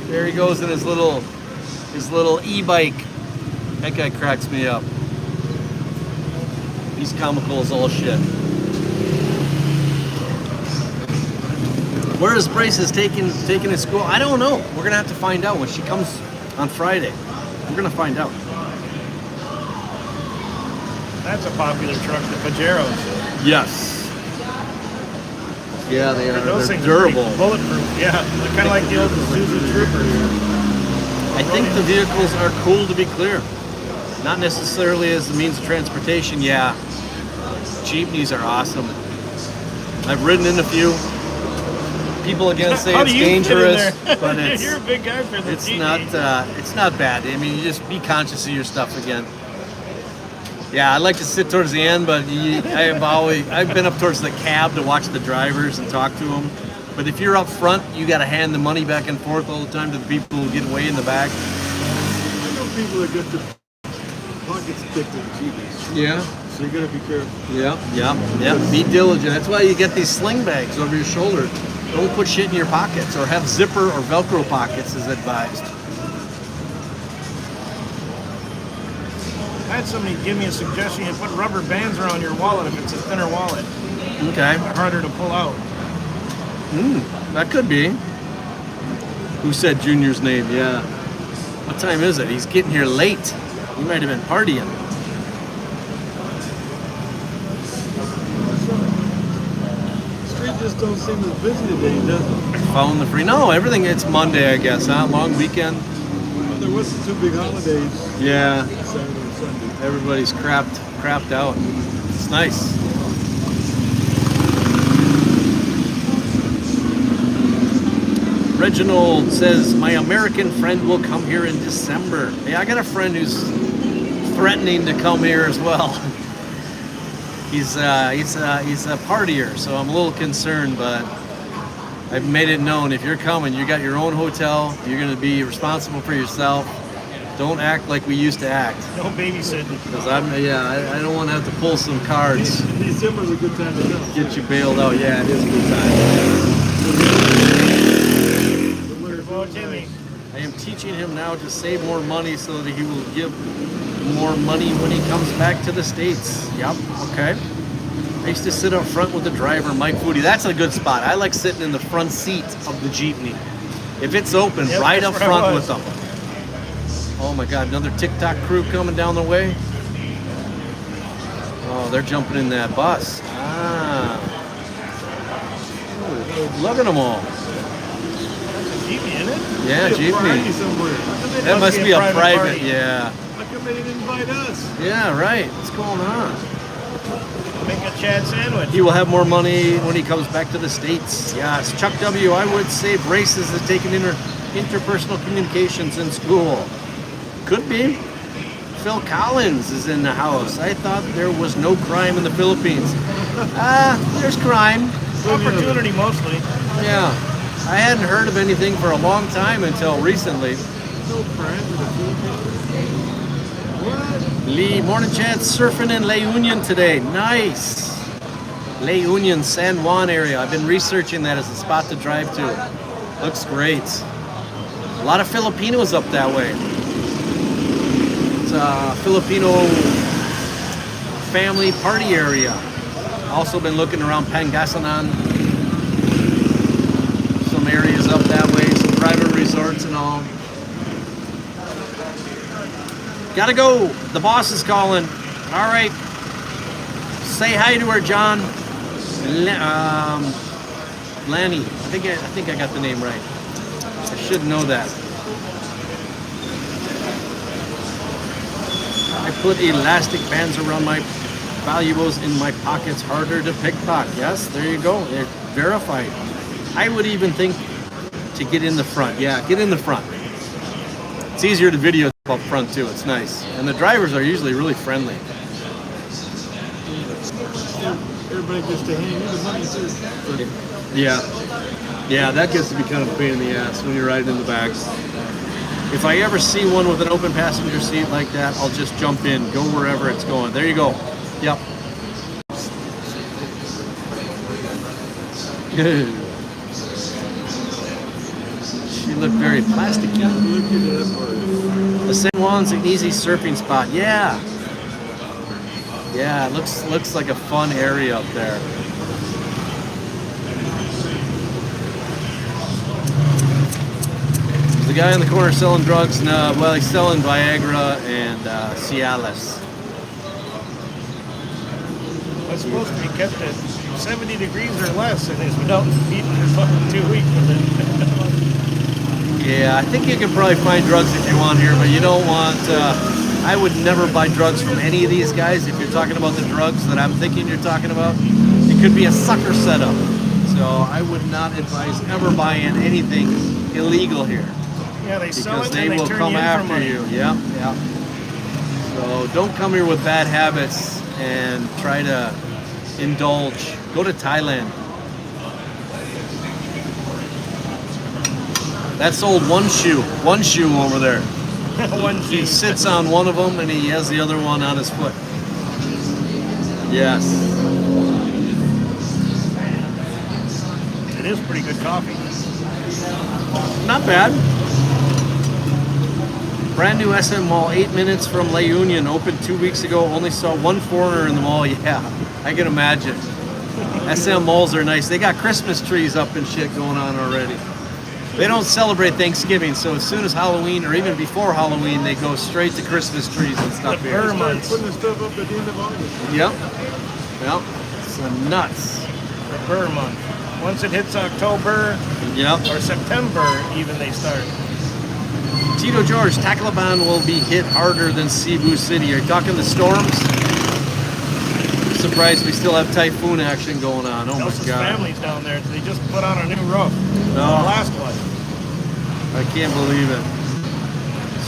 S1: There he goes in his little e-bike. That guy cracks me up. He's comical as all shit. Where is Braces taking his school? I don't know. We're gonna have to find out when she comes on Friday. We're gonna find out.
S5: That's a popular truck, the Pajeros.
S1: Yes. Yeah, they are.
S5: Those
S1: They're
S5: things are pretty
S1: durable.
S5: bulletproof. Yeah, they're kind of like the old Suzuki Troopers.
S1: I think the vehicles are cool, to be clear. Not necessarily as a means of transportation. Yeah, jeepneys are awesome. I've ridden in a few. People again say
S5: How
S1: it's
S5: do you fit in
S1: dangerous,
S5: there?
S1: but it's
S5: You're a big guy for the
S1: it's
S5: jeepney.
S1: not bad. I mean, you just be conscious of your stuff again. Yeah, I like to sit towards the end, but I've been up towards the cab to watch the drivers and talk to them. But if you're up front, you got to hand the money back and forth all the time to the people who get way in the back.
S4: I know people that get the pockets picked in jeepies,
S1: Yeah.
S4: so you gotta be careful.
S1: Yeah. Be diligent. That's why you get these sling bags over your shoulder. Don't put shit in your pockets, or have zipper or Velcro pockets as advised.
S5: I had somebody give me a suggestion. You put rubber bands around your wallet if it's a thinner wallet.
S1: Okay.
S5: Harder to pull out.
S1: That could be. Who said Junior's name? Yeah. What time is it? He's getting here late. He might have been partying.
S4: The street just don't seem as busy today, does it?
S1: Found the free. No, everything. It's Monday, I guess. Huh? Long weekend.
S4: Well, there wasn't two big holidays,
S1: Yeah.
S4: Saturday and Sunday.
S1: Everybody's crapped out. It's nice. Reginald says, my American friend will come here in December. Yeah, I got a friend who's threatening to come here as well. He's a partier, so I'm a little concerned, but I've made it known if you're coming, you got your own hotel, you're going to be responsible for yourself. Don't act like we used to act.
S5: No babysitting.
S1: Because I don't want to have to pull some cards.
S4: December's a good time to come.
S1: Get you bailed out. Yeah, it is a good time.
S5: Oh, Jimmy.
S1: I am teaching him now to save more money so that he will give more money when he comes back to the States. Yep, okay. I used to sit up front with the driver, Mike Foodie. That's a good spot. I like sitting in the front seat of the Jeepney. If it's open,
S5: Yep,
S1: right up
S5: that's where I
S1: front
S5: was.
S1: with them. Oh my God, another TikTok crew coming down the way. Oh, they're jumping in that bus. Ah. Ooh, look at them all.
S5: Jeepney, isn't it?
S1: Yeah,
S4: Be a party
S1: Jeepney.
S4: somewhere.
S1: That must be a private,
S5: party.
S1: yeah.
S4: How come they didn't invite us?
S1: Yeah, right. What's going on?
S5: Make a Chad sandwich.
S1: He will have more money when he comes back to the States. Yes, Chuck W. I would say braces has taken interpersonal communications in school. Could be. Phil Collins is in the house. I thought there was no crime in the Philippines. There's crime.
S5: Opportunity mostly.
S1: Yeah. I hadn't heard of anything for a long time until recently.
S4: No crime in the Philippines. What?
S1: Lee, morning chance, surfing in La Union today. Nice. La Union, San Juan area. I've been researching that as a spot to drive to. Looks great. A lot of Filipinos up that way. It's a Filipino family party area. Also been looking around Pangasinan. Some areas up that way, some private resorts and all. Gotta go. The boss is calling. All right. Say hi to her, John. Lanny. I think I got the name right. I should know that. I put elastic bands around my valuables in my pockets, harder to pickpocket. Yes, there you go. They're verified. I would even think to get in the front. Yeah, get in the front. It's easier to video up front too. It's nice. And the drivers are usually really friendly.
S4: Everybody gets to hand you the money too.
S1: Yeah. Yeah, that gets to be kind of a pain in the ass when you're riding in the back. If I ever see one with an open passenger seat like that, I'll just jump in, go wherever it's going. There you go. Yep. She looked very plasticky.
S4: Look at that part.
S1: The San Juan's an easy surfing spot. Yeah. Yeah, it looks like a fun area up there. The guy in the corner selling drugs. No, well, he's selling Viagra and Cialis.
S5: It's supposed to be kept at 70 degrees or less, and it's been out in the heat for fucking 2 weeks with it.
S1: Yeah, I think you can probably find drugs if you want here, but you don't want. I would never buy drugs from any of these guys. If you're talking about the drugs that I'm thinking you're talking about, it could be a sucker setup. So I would not advise ever buying anything illegal here.
S5: Yeah, they sell
S1: Because
S5: it
S1: they
S5: and they
S1: will
S5: turn
S1: come
S5: you in for
S1: after
S5: money.
S1: you. Yeah, yeah. So don't come here with bad habits and try to indulge. Go to Thailand. That's sold one shoe over there.
S5: One
S1: He
S5: shoe.
S1: sits on one of them and he has the other one on his foot. Yes.
S5: It is pretty good coffee.
S1: Not bad. Brand new SM Mall, 8 minutes from La Union, opened 2 weeks ago. Only saw one foreigner in the mall. Yeah, I can imagine. SM malls are nice. They got Christmas trees up and shit going on already. They don't celebrate Thanksgiving, so as soon as Halloween or even before Halloween, they go straight to Christmas trees and stuff
S5: The
S1: here.
S5: Burr
S4: Start
S5: months.
S4: putting the stuff up at the end of August.
S1: Yep. Yep. It's nuts.
S5: The Burr month. Once it hits October
S1: Yep.
S5: or September, even they start.
S1: Tito George, Tacloban will be hit harder than Cebu City. Are you talking the storms? Surprised we still have typhoon action going on. Oh my
S5: Nelson's
S1: God.
S5: family's down there. They just put on a new roof.
S1: No.
S5: The last one.
S1: I can't believe it.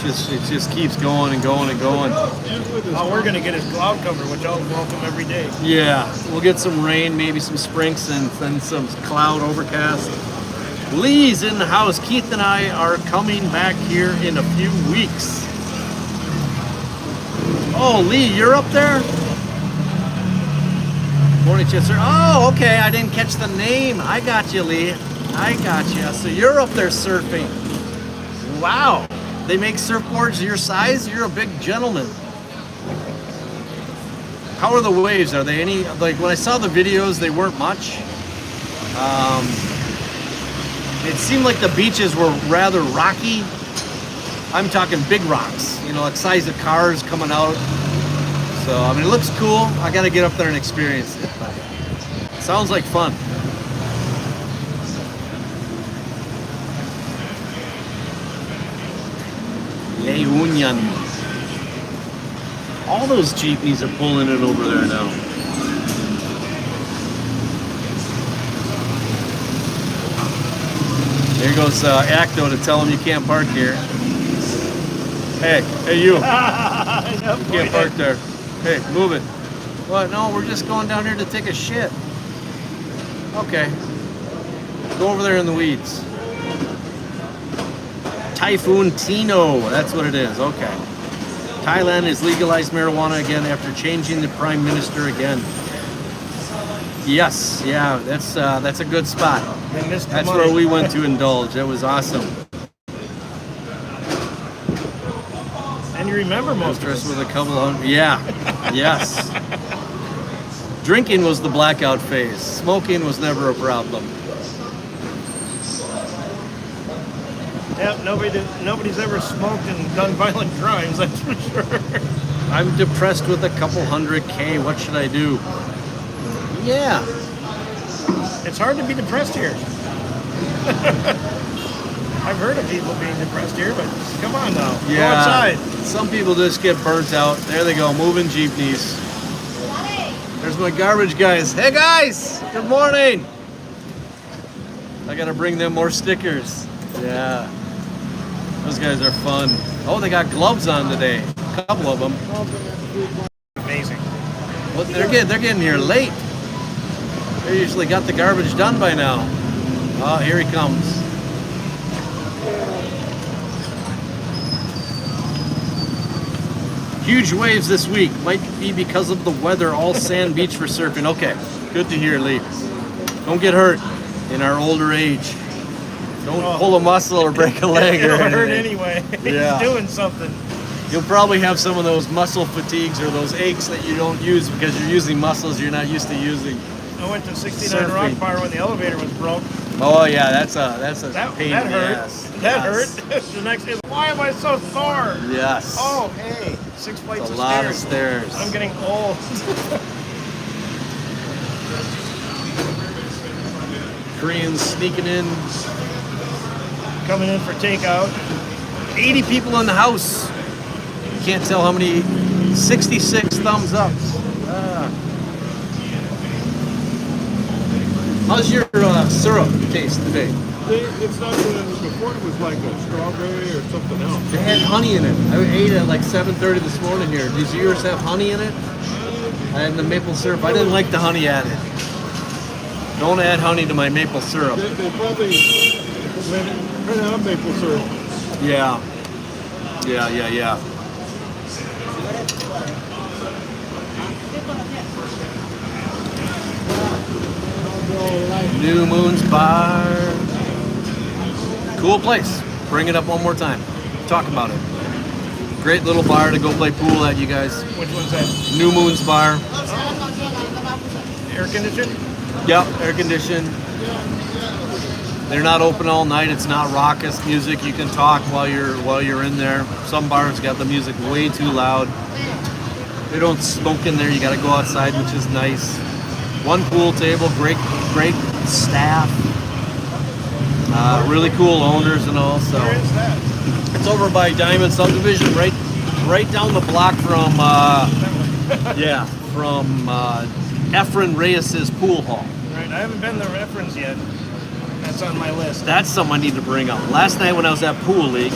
S1: It just keeps going and going and going.
S5: Oh, we're gonna get his cloud cover, which I'll welcome every day.
S1: Yeah, we'll get some rain, maybe some sprinks, and then some cloud overcast. Lee's in the house. Keith and I are coming back here in a few weeks.
S2: Oh, Lee, you're up there? Morning, Chester. Oh, okay. I didn't catch the name. I got you, Lee. I got you. So you're up there surfing. Wow. They make surfboards your size? You're a big gentleman. How are the waves? Are they any, like when I saw the videos, they weren't much. It seemed like the beaches were rather rocky. I'm talking big rocks, you know, like size of cars coming out. So, I mean, it looks cool. I got to get up there and experience it. But sounds like fun. La Union. All those jeepneys are pulling in over there now. There goes Acto to tell him you can't park here. Hey, you. You can't park there. Hey, move it. What? No, we're just going down here to take a shit. Okay. Go over there in the weeds. Typhoon Tino, that's what it is. Okay. Thailand has legalized marijuana again after changing the prime minister again. Yes, yeah, that's a good spot. That's where we went to indulge. That was awesome.
S5: And you remember most of
S2: Dressed
S5: it.
S2: with a couple of, yeah, yes. Drinking was the blackout phase. Smoking was never a problem.
S5: Yep, nobody's ever smoked and done violent crimes, that's for sure.
S2: I'm depressed with a couple $100K. What should I do? Yeah.
S5: It's hard to be depressed here. I've heard of people being depressed here, but come on now. Go outside.
S2: Some people just get burnt out. There they go, moving jeepneys. There's my garbage guys. Hey guys, good morning. I gotta bring them more stickers. Yeah. Those guys are fun. Oh, they got gloves on today. A couple of them.
S5: Amazing.
S2: Well, they're getting here late. They usually got the garbage done by now. Oh, here he comes. Huge waves this week. Might be because of the weather. All sand beach for surfing. Okay, good to hear, Lee. Don't get hurt in our older age. Don't pull a muscle or break a leg or
S5: It'll
S2: anything.
S5: hurt anyway.
S2: Yeah.
S5: He's doing something.
S2: You'll probably have some of those muscle fatigues or those aches that you don't use because you're using muscles you're not used to using.
S5: I went to 69
S2: Surfing.
S5: Rock Bar when the elevator was broke.
S2: Oh yeah, that's a pain
S5: That
S2: in the
S5: hurt.
S2: ass.
S5: That
S2: Yes.
S5: hurt. The next day, why am I so sore?
S2: Yes.
S5: Oh, hey, 6 flights
S2: It's a
S5: of
S2: lot
S5: stairs.
S2: of stairs.
S5: I'm getting old.
S2: Koreans sneaking in.
S5: Coming in for takeout.
S2: 80 people in the house. You can't tell how many. 66 thumbs up. How's your syrup taste today?
S4: It's not good. Before it was like a strawberry or something else.
S2: It had honey in it. I ate it at like 7:30 this morning here. Does yours have honey in it? I had the maple syrup. I didn't like the honey added. Don't add honey to my maple syrup.
S4: They probably ran out of maple syrup.
S2: Yeah. Yeah. New Moon's Bar. Cool place. Bring it up one more time. Talk about it. Great little bar to go play pool at, you guys.
S5: Which one's that?
S2: New Moon's Bar.
S5: Air conditioned?
S2: Yep, air conditioned. They're not open all night. It's not raucous music. You can talk while you're in there. Some bars got the music way too loud. They don't smoke in there. You got to go outside, which is nice. One pool table, great staff. Really cool owners and all. So
S5: Where is that?
S2: it's over by Diamond Subdivision, right down the block from Efren Reyes's pool hall.
S5: Right, I haven't been to Reference yet. That's on my list.
S2: That's something I need to bring up. Last night when I was at Pool League,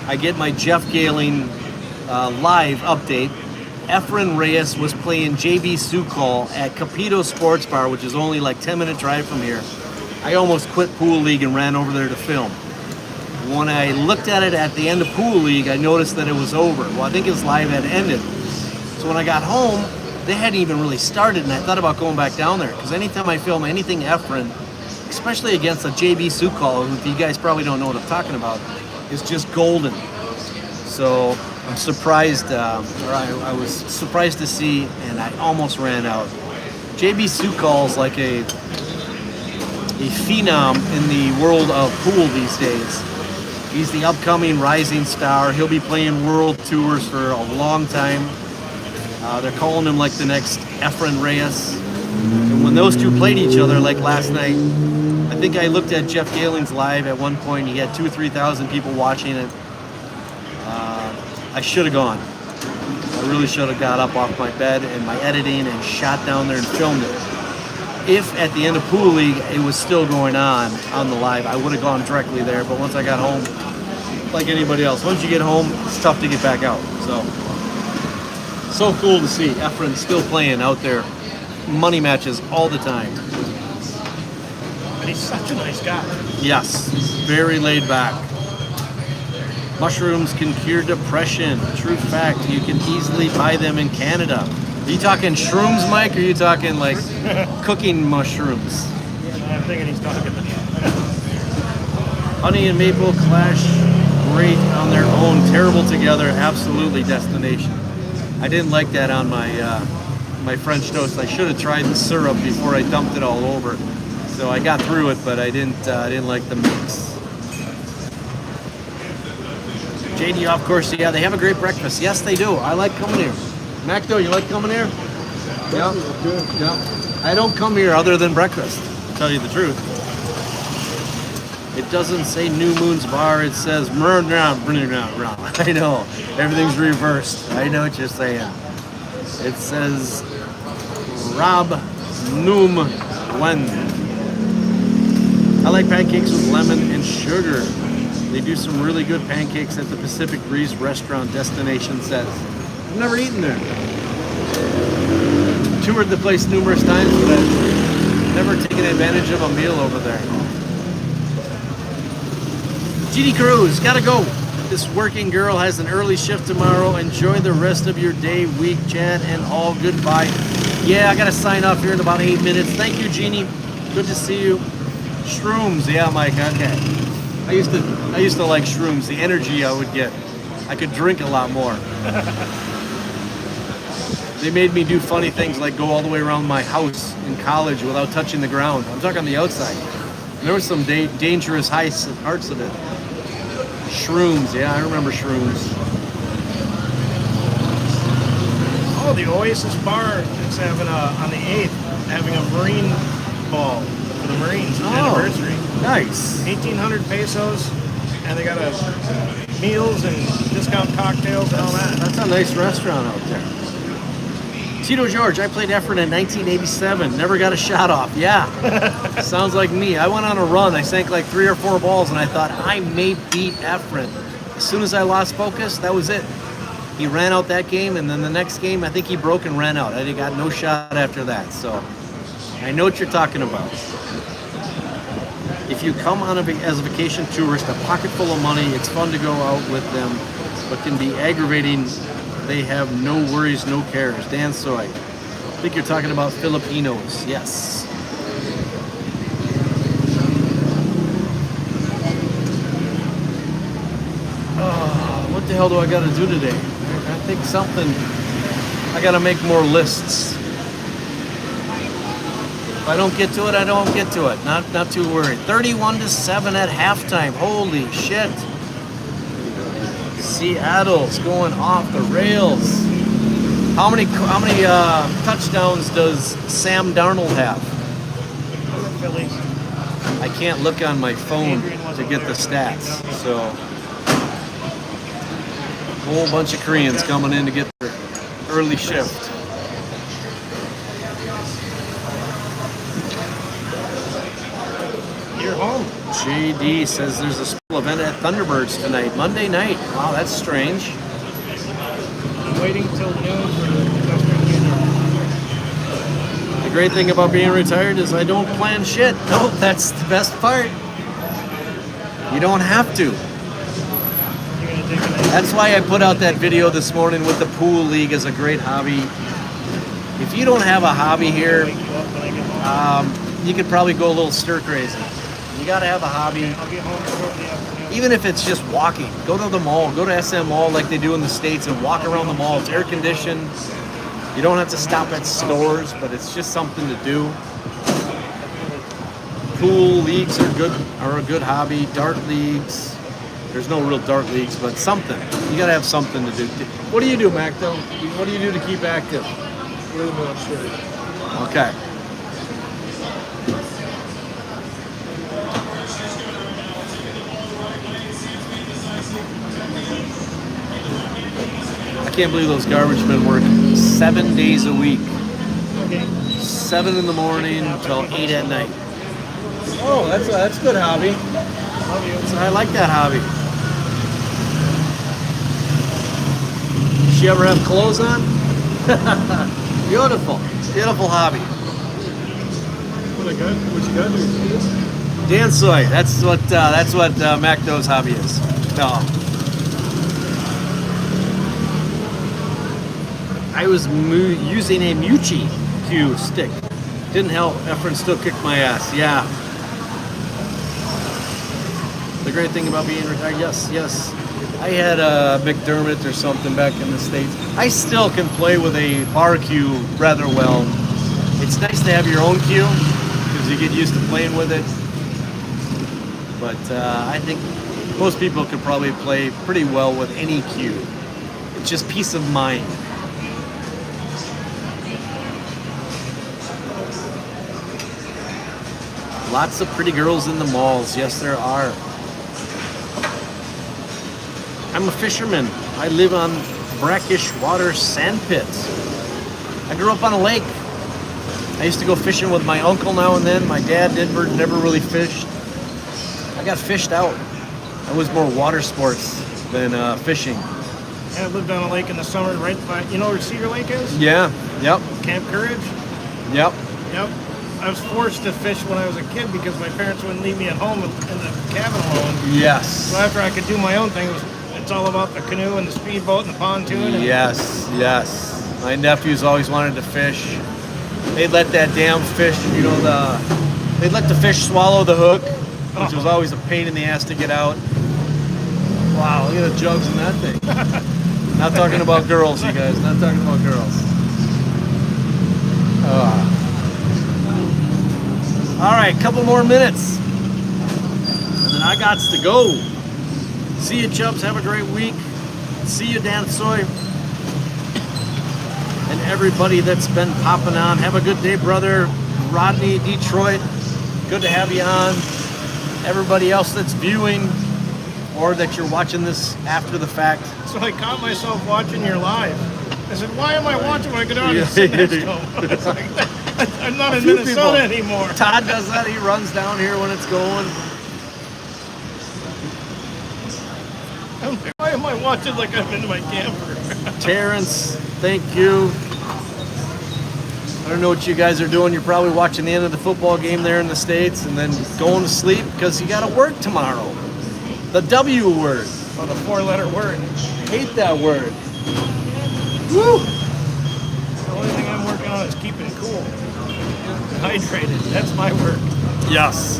S2: I get my Jeff Galing live update. Efren Reyes was playing JB Sukal at Capito Sports Bar, which is only like 10-minute drive from here. I almost quit Pool League and ran over there to film. When I looked at it at the end of Pool League, I noticed that it was over. Well, I think his live had ended. So when I got home, they hadn't even really started, and I thought about going back down there because anytime I film anything Efren, especially against a JB Sukal, who you guys probably don't know what I'm talking about, is just golden. So I'm surprised, I was surprised to see, and I almost ran out. JB Sukal is like a phenom in the world of pool these days. He's the upcoming rising star. He'll be playing world tours for a long time. They're calling him like the next Efren Reyes. And when those two played each other like last night, I think I looked at Jeff Galing's live at one point. He had 2,000 or 3,000 people watching it. I should have gone. I really should have got up off my bed and my editing and shot down there and filmed it. If at the end of Pool League it was still going on the live, I would have gone directly there. But once I got home, like anybody else, once you get home, it's tough to get back out. So cool to see Efren still playing out there, money matches all the time.
S5: And he's such a nice guy.
S2: Yes, very laid back. Mushrooms can cure depression. True fact, you can easily buy them in Canada. Are you talking shrooms, Mike, or are you talking like cooking mushrooms?
S5: I'm thinking he's talking.
S2: Honey and maple clash great on their own, terrible together, absolutely destination. I didn't like that on my French toast. I should have tried the syrup before I dumped it all over. So I got through it, but I didn't like the mix. JD, of course, yeah, they have a great breakfast. Yes, they do. I like coming here. Macdo, you like coming here? Yeah. Yeah. I don't come here other than breakfast, to tell you the truth. It doesn't say New Moon's Bar, it says I know. Everything's reversed. I know what you're saying. It says Rob Noom Wen. I like pancakes with lemon and sugar. They do some really good pancakes at the Pacific Breeze restaurant, destination says. I've never eaten there. Toured the place numerous times, but I've never taken advantage of a meal over there. GD Cruz, gotta go. This working girl has an early shift tomorrow. Enjoy the rest of your day, week, Chad, and all goodbye. Yeah, I gotta sign off here in about 8 minutes. Thank you, Jeannie. Good to see you. Shrooms, yeah, Mike, okay. I used to like shrooms, the energy I would get. I could drink a lot more. They made me do funny things like go all the way around my house in college without touching the ground. I'm talking on the outside. There were some dangerous parts of it. Shrooms, yeah, I remember shrooms.
S5: Oh, the Oasis Bar is having on the 8th, having a Marine ball for the Marines anniversary.
S2: Nice.
S5: 1,800 pesos, and they got meals and discount cocktails and all that.
S2: That's a nice restaurant out there. Tito George, I played Efren in 1987. Never got a shot off. Yeah, sounds like me. I went on a run. I sank like 3 or 4 balls, and I thought I may beat Efren. As soon as I lost focus, that was it. He ran out that game, and then the next game, I think he broke and ran out. I got no shot after that. So I know what you're talking about. If you come on as a vacation tourist, a pocket full of money, it's fun to go out with them, but can be aggravating. They have no worries, no cares. Dan Soy. I think you're talking about Filipinos. Yes. What the hell do I got to do today? I think something. I got to make more lists. If I don't get to it, I don't get to it. Not too worried. 31-7 at halftime. Holy shit. Seattle's going off the rails. How many touchdowns does Sam Darnold have?
S5: Phillies.
S2: I can't look on my phone to get the stats. So, a whole bunch of Koreans coming in to get their early shift.
S5: You're home.
S2: JD says there's a special event at Thunderbirds tonight, Monday night. Wow, that's strange.
S5: I'm waiting till noon for the Western Union.
S2: The great thing about being retired is I don't plan shit. No, that's the best part. You don't have to.
S5: You're gonna take a nice
S2: That's why I put out that video this morning with the pool league as a great hobby. If you don't have a hobby here, you could probably go a little stir crazy. You got to have a hobby. Even if it's just walking, go to the mall, go to SM Mall like they do in the States and walk around the mall. It's air conditioned. You don't have to stop at stores, but it's just something to do. Pool leagues are a good hobby. Dart leagues. There's no real dart leagues, but something. You got to have something to do. What do you do, Mac, though? What do you do to keep active?
S4: Really not sure.
S2: Okay. I can't believe those garbage men work 7 days a week. 7 in the morning until 8 at night. Oh, that's a good hobby. I like that hobby. Does she ever have clothes on? Beautiful. Beautiful hobby.
S4: What you got to do?
S2: Dansoy. That's what Macdo's hobby is. No. I was using a Mucci cue stick. Didn't help. Efren still kicked my ass. Yeah. The great thing about being retired, yes. I had a McDermott or something back in the States. I still can play with a bar cue rather well. It's nice to have your own cue because you get used to playing with it. But I think most people could probably play pretty well with any cue. It's just peace of mind. Lots of pretty girls in the malls. Yes, there are. I'm a fisherman. I live on brackish water sand pits. I grew up on a lake. I used to go fishing with my uncle now and then. My dad never really fished. I got fished out. I was more water sports than fishing.
S5: I lived on a lake in the summer right by, you know where Cedar Lake is?
S2: Yeah, yep.
S5: Camp Courage?
S2: Yep.
S5: Yep. I was forced to fish when I was a kid because my parents wouldn't leave me at home in the cabin alone.
S2: Yes.
S5: So after I could do my own thing, it's all about the canoe and the speedboat and the pontoon. And
S2: Yes. My nephews always wanted to fish. They'd let that damn fish, they'd let the fish swallow the hook, which was always a pain in the ass to get out. Wow, look at the jugs in that thing. Not talking about girls, you guys. Not talking about girls. All right, couple more minutes. And then I got to go. See you, chubs. Have a great week. See you, Dan Soy. And everybody that's been popping on. Have a good day, brother. Rodney, Detroit. Good to have you on. Everybody else that's viewing or that you're watching this after the fact.
S5: so I caught myself watching your live. I said, why am I watching when I go down and sit next to him? It's like, I'm not in Minnesota anymore.
S2: Todd does that. He runs down here when it's going.
S5: I'm like, why am I watching like I'm in my camper?
S2: Terrence, thank you. I don't know what you guys are doing. You're probably watching the end of the football game there in the States and then going to sleep because you got to work tomorrow. The W word.
S5: Oh, the 4-letter word.
S2: I hate that word. Woo!
S5: The only thing I'm working on is keeping cool. Hydrated. That's my work.
S2: Yes.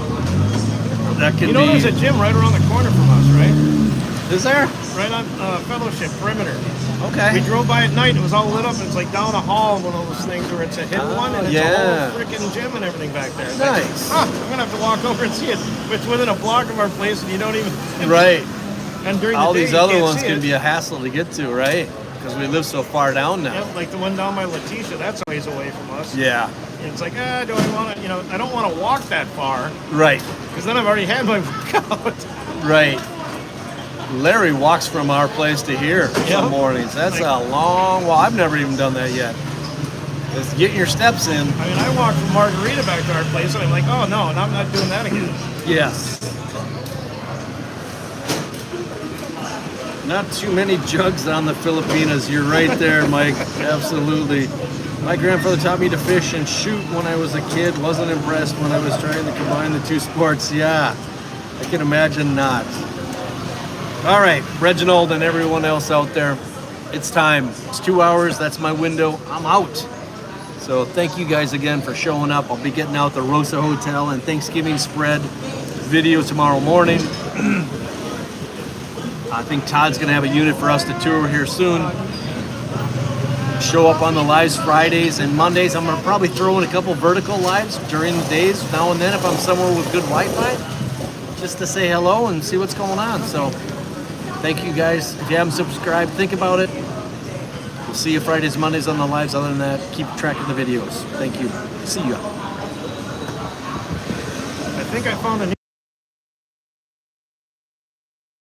S2: That can
S5: You know,
S2: be.
S5: there's a gym right around the corner from us, right?
S2: Is there?
S5: Right on Fellowship, Perimeter.
S2: Okay.
S5: We drove by at night. It was all lit up. And it's like down a hall, one of those things where it's a hidden one, and it's a whole freaking gym and everything back there. And
S2: Nice.
S5: I'm gonna have to walk over and see it. It's within a block of our place, and you don't even.
S2: Right.
S5: And during
S2: All
S5: the day,
S2: these
S5: you
S2: other
S5: can't
S2: ones
S5: see
S2: can
S5: it.
S2: be a hassle to get to, right? Because we live so far down now.
S5: Yep, like the one down by Letitia. That's a ways away from us.
S2: Yeah.
S5: And it's like, do I want to? I don't want to walk that far
S2: Right.
S5: because then I've already had my workout.
S2: Right. Larry walks from our place to here some mornings. That's a long walk. I've never even done that yet. Just getting your steps in.
S5: I mean, I walked from Margarita back to our place, and I'm like, oh no, and I'm not doing that again.
S2: Yes. Not too many jugs on the Filipinas. You're right there, Mike. Absolutely. My grandfather taught me to fish and shoot when I was a kid. Wasn't impressed when I was trying to combine the two sports. Yeah, I can imagine not.
S1: All right, Reginald and everyone else out there, it's time. It's 2 hours. That's my window. I'm out. So thank you guys again for showing up. I'll be getting out the Rosa Hotel and Thanksgiving spread video tomorrow morning. I think Todd's going to have a unit for us to tour here soon. Show up on the lives Fridays and Mondays. I'm going to probably throw in a couple vertical lives during the days now and then if I'm somewhere with good Wi-Fi, just to say hello and see what's going on. So thank you guys. If you haven't subscribed, think about it. We'll see you Fridays, Mondays on the lives. Other than that, keep track of the videos. Thank you. See ya.
S5: I think I found a new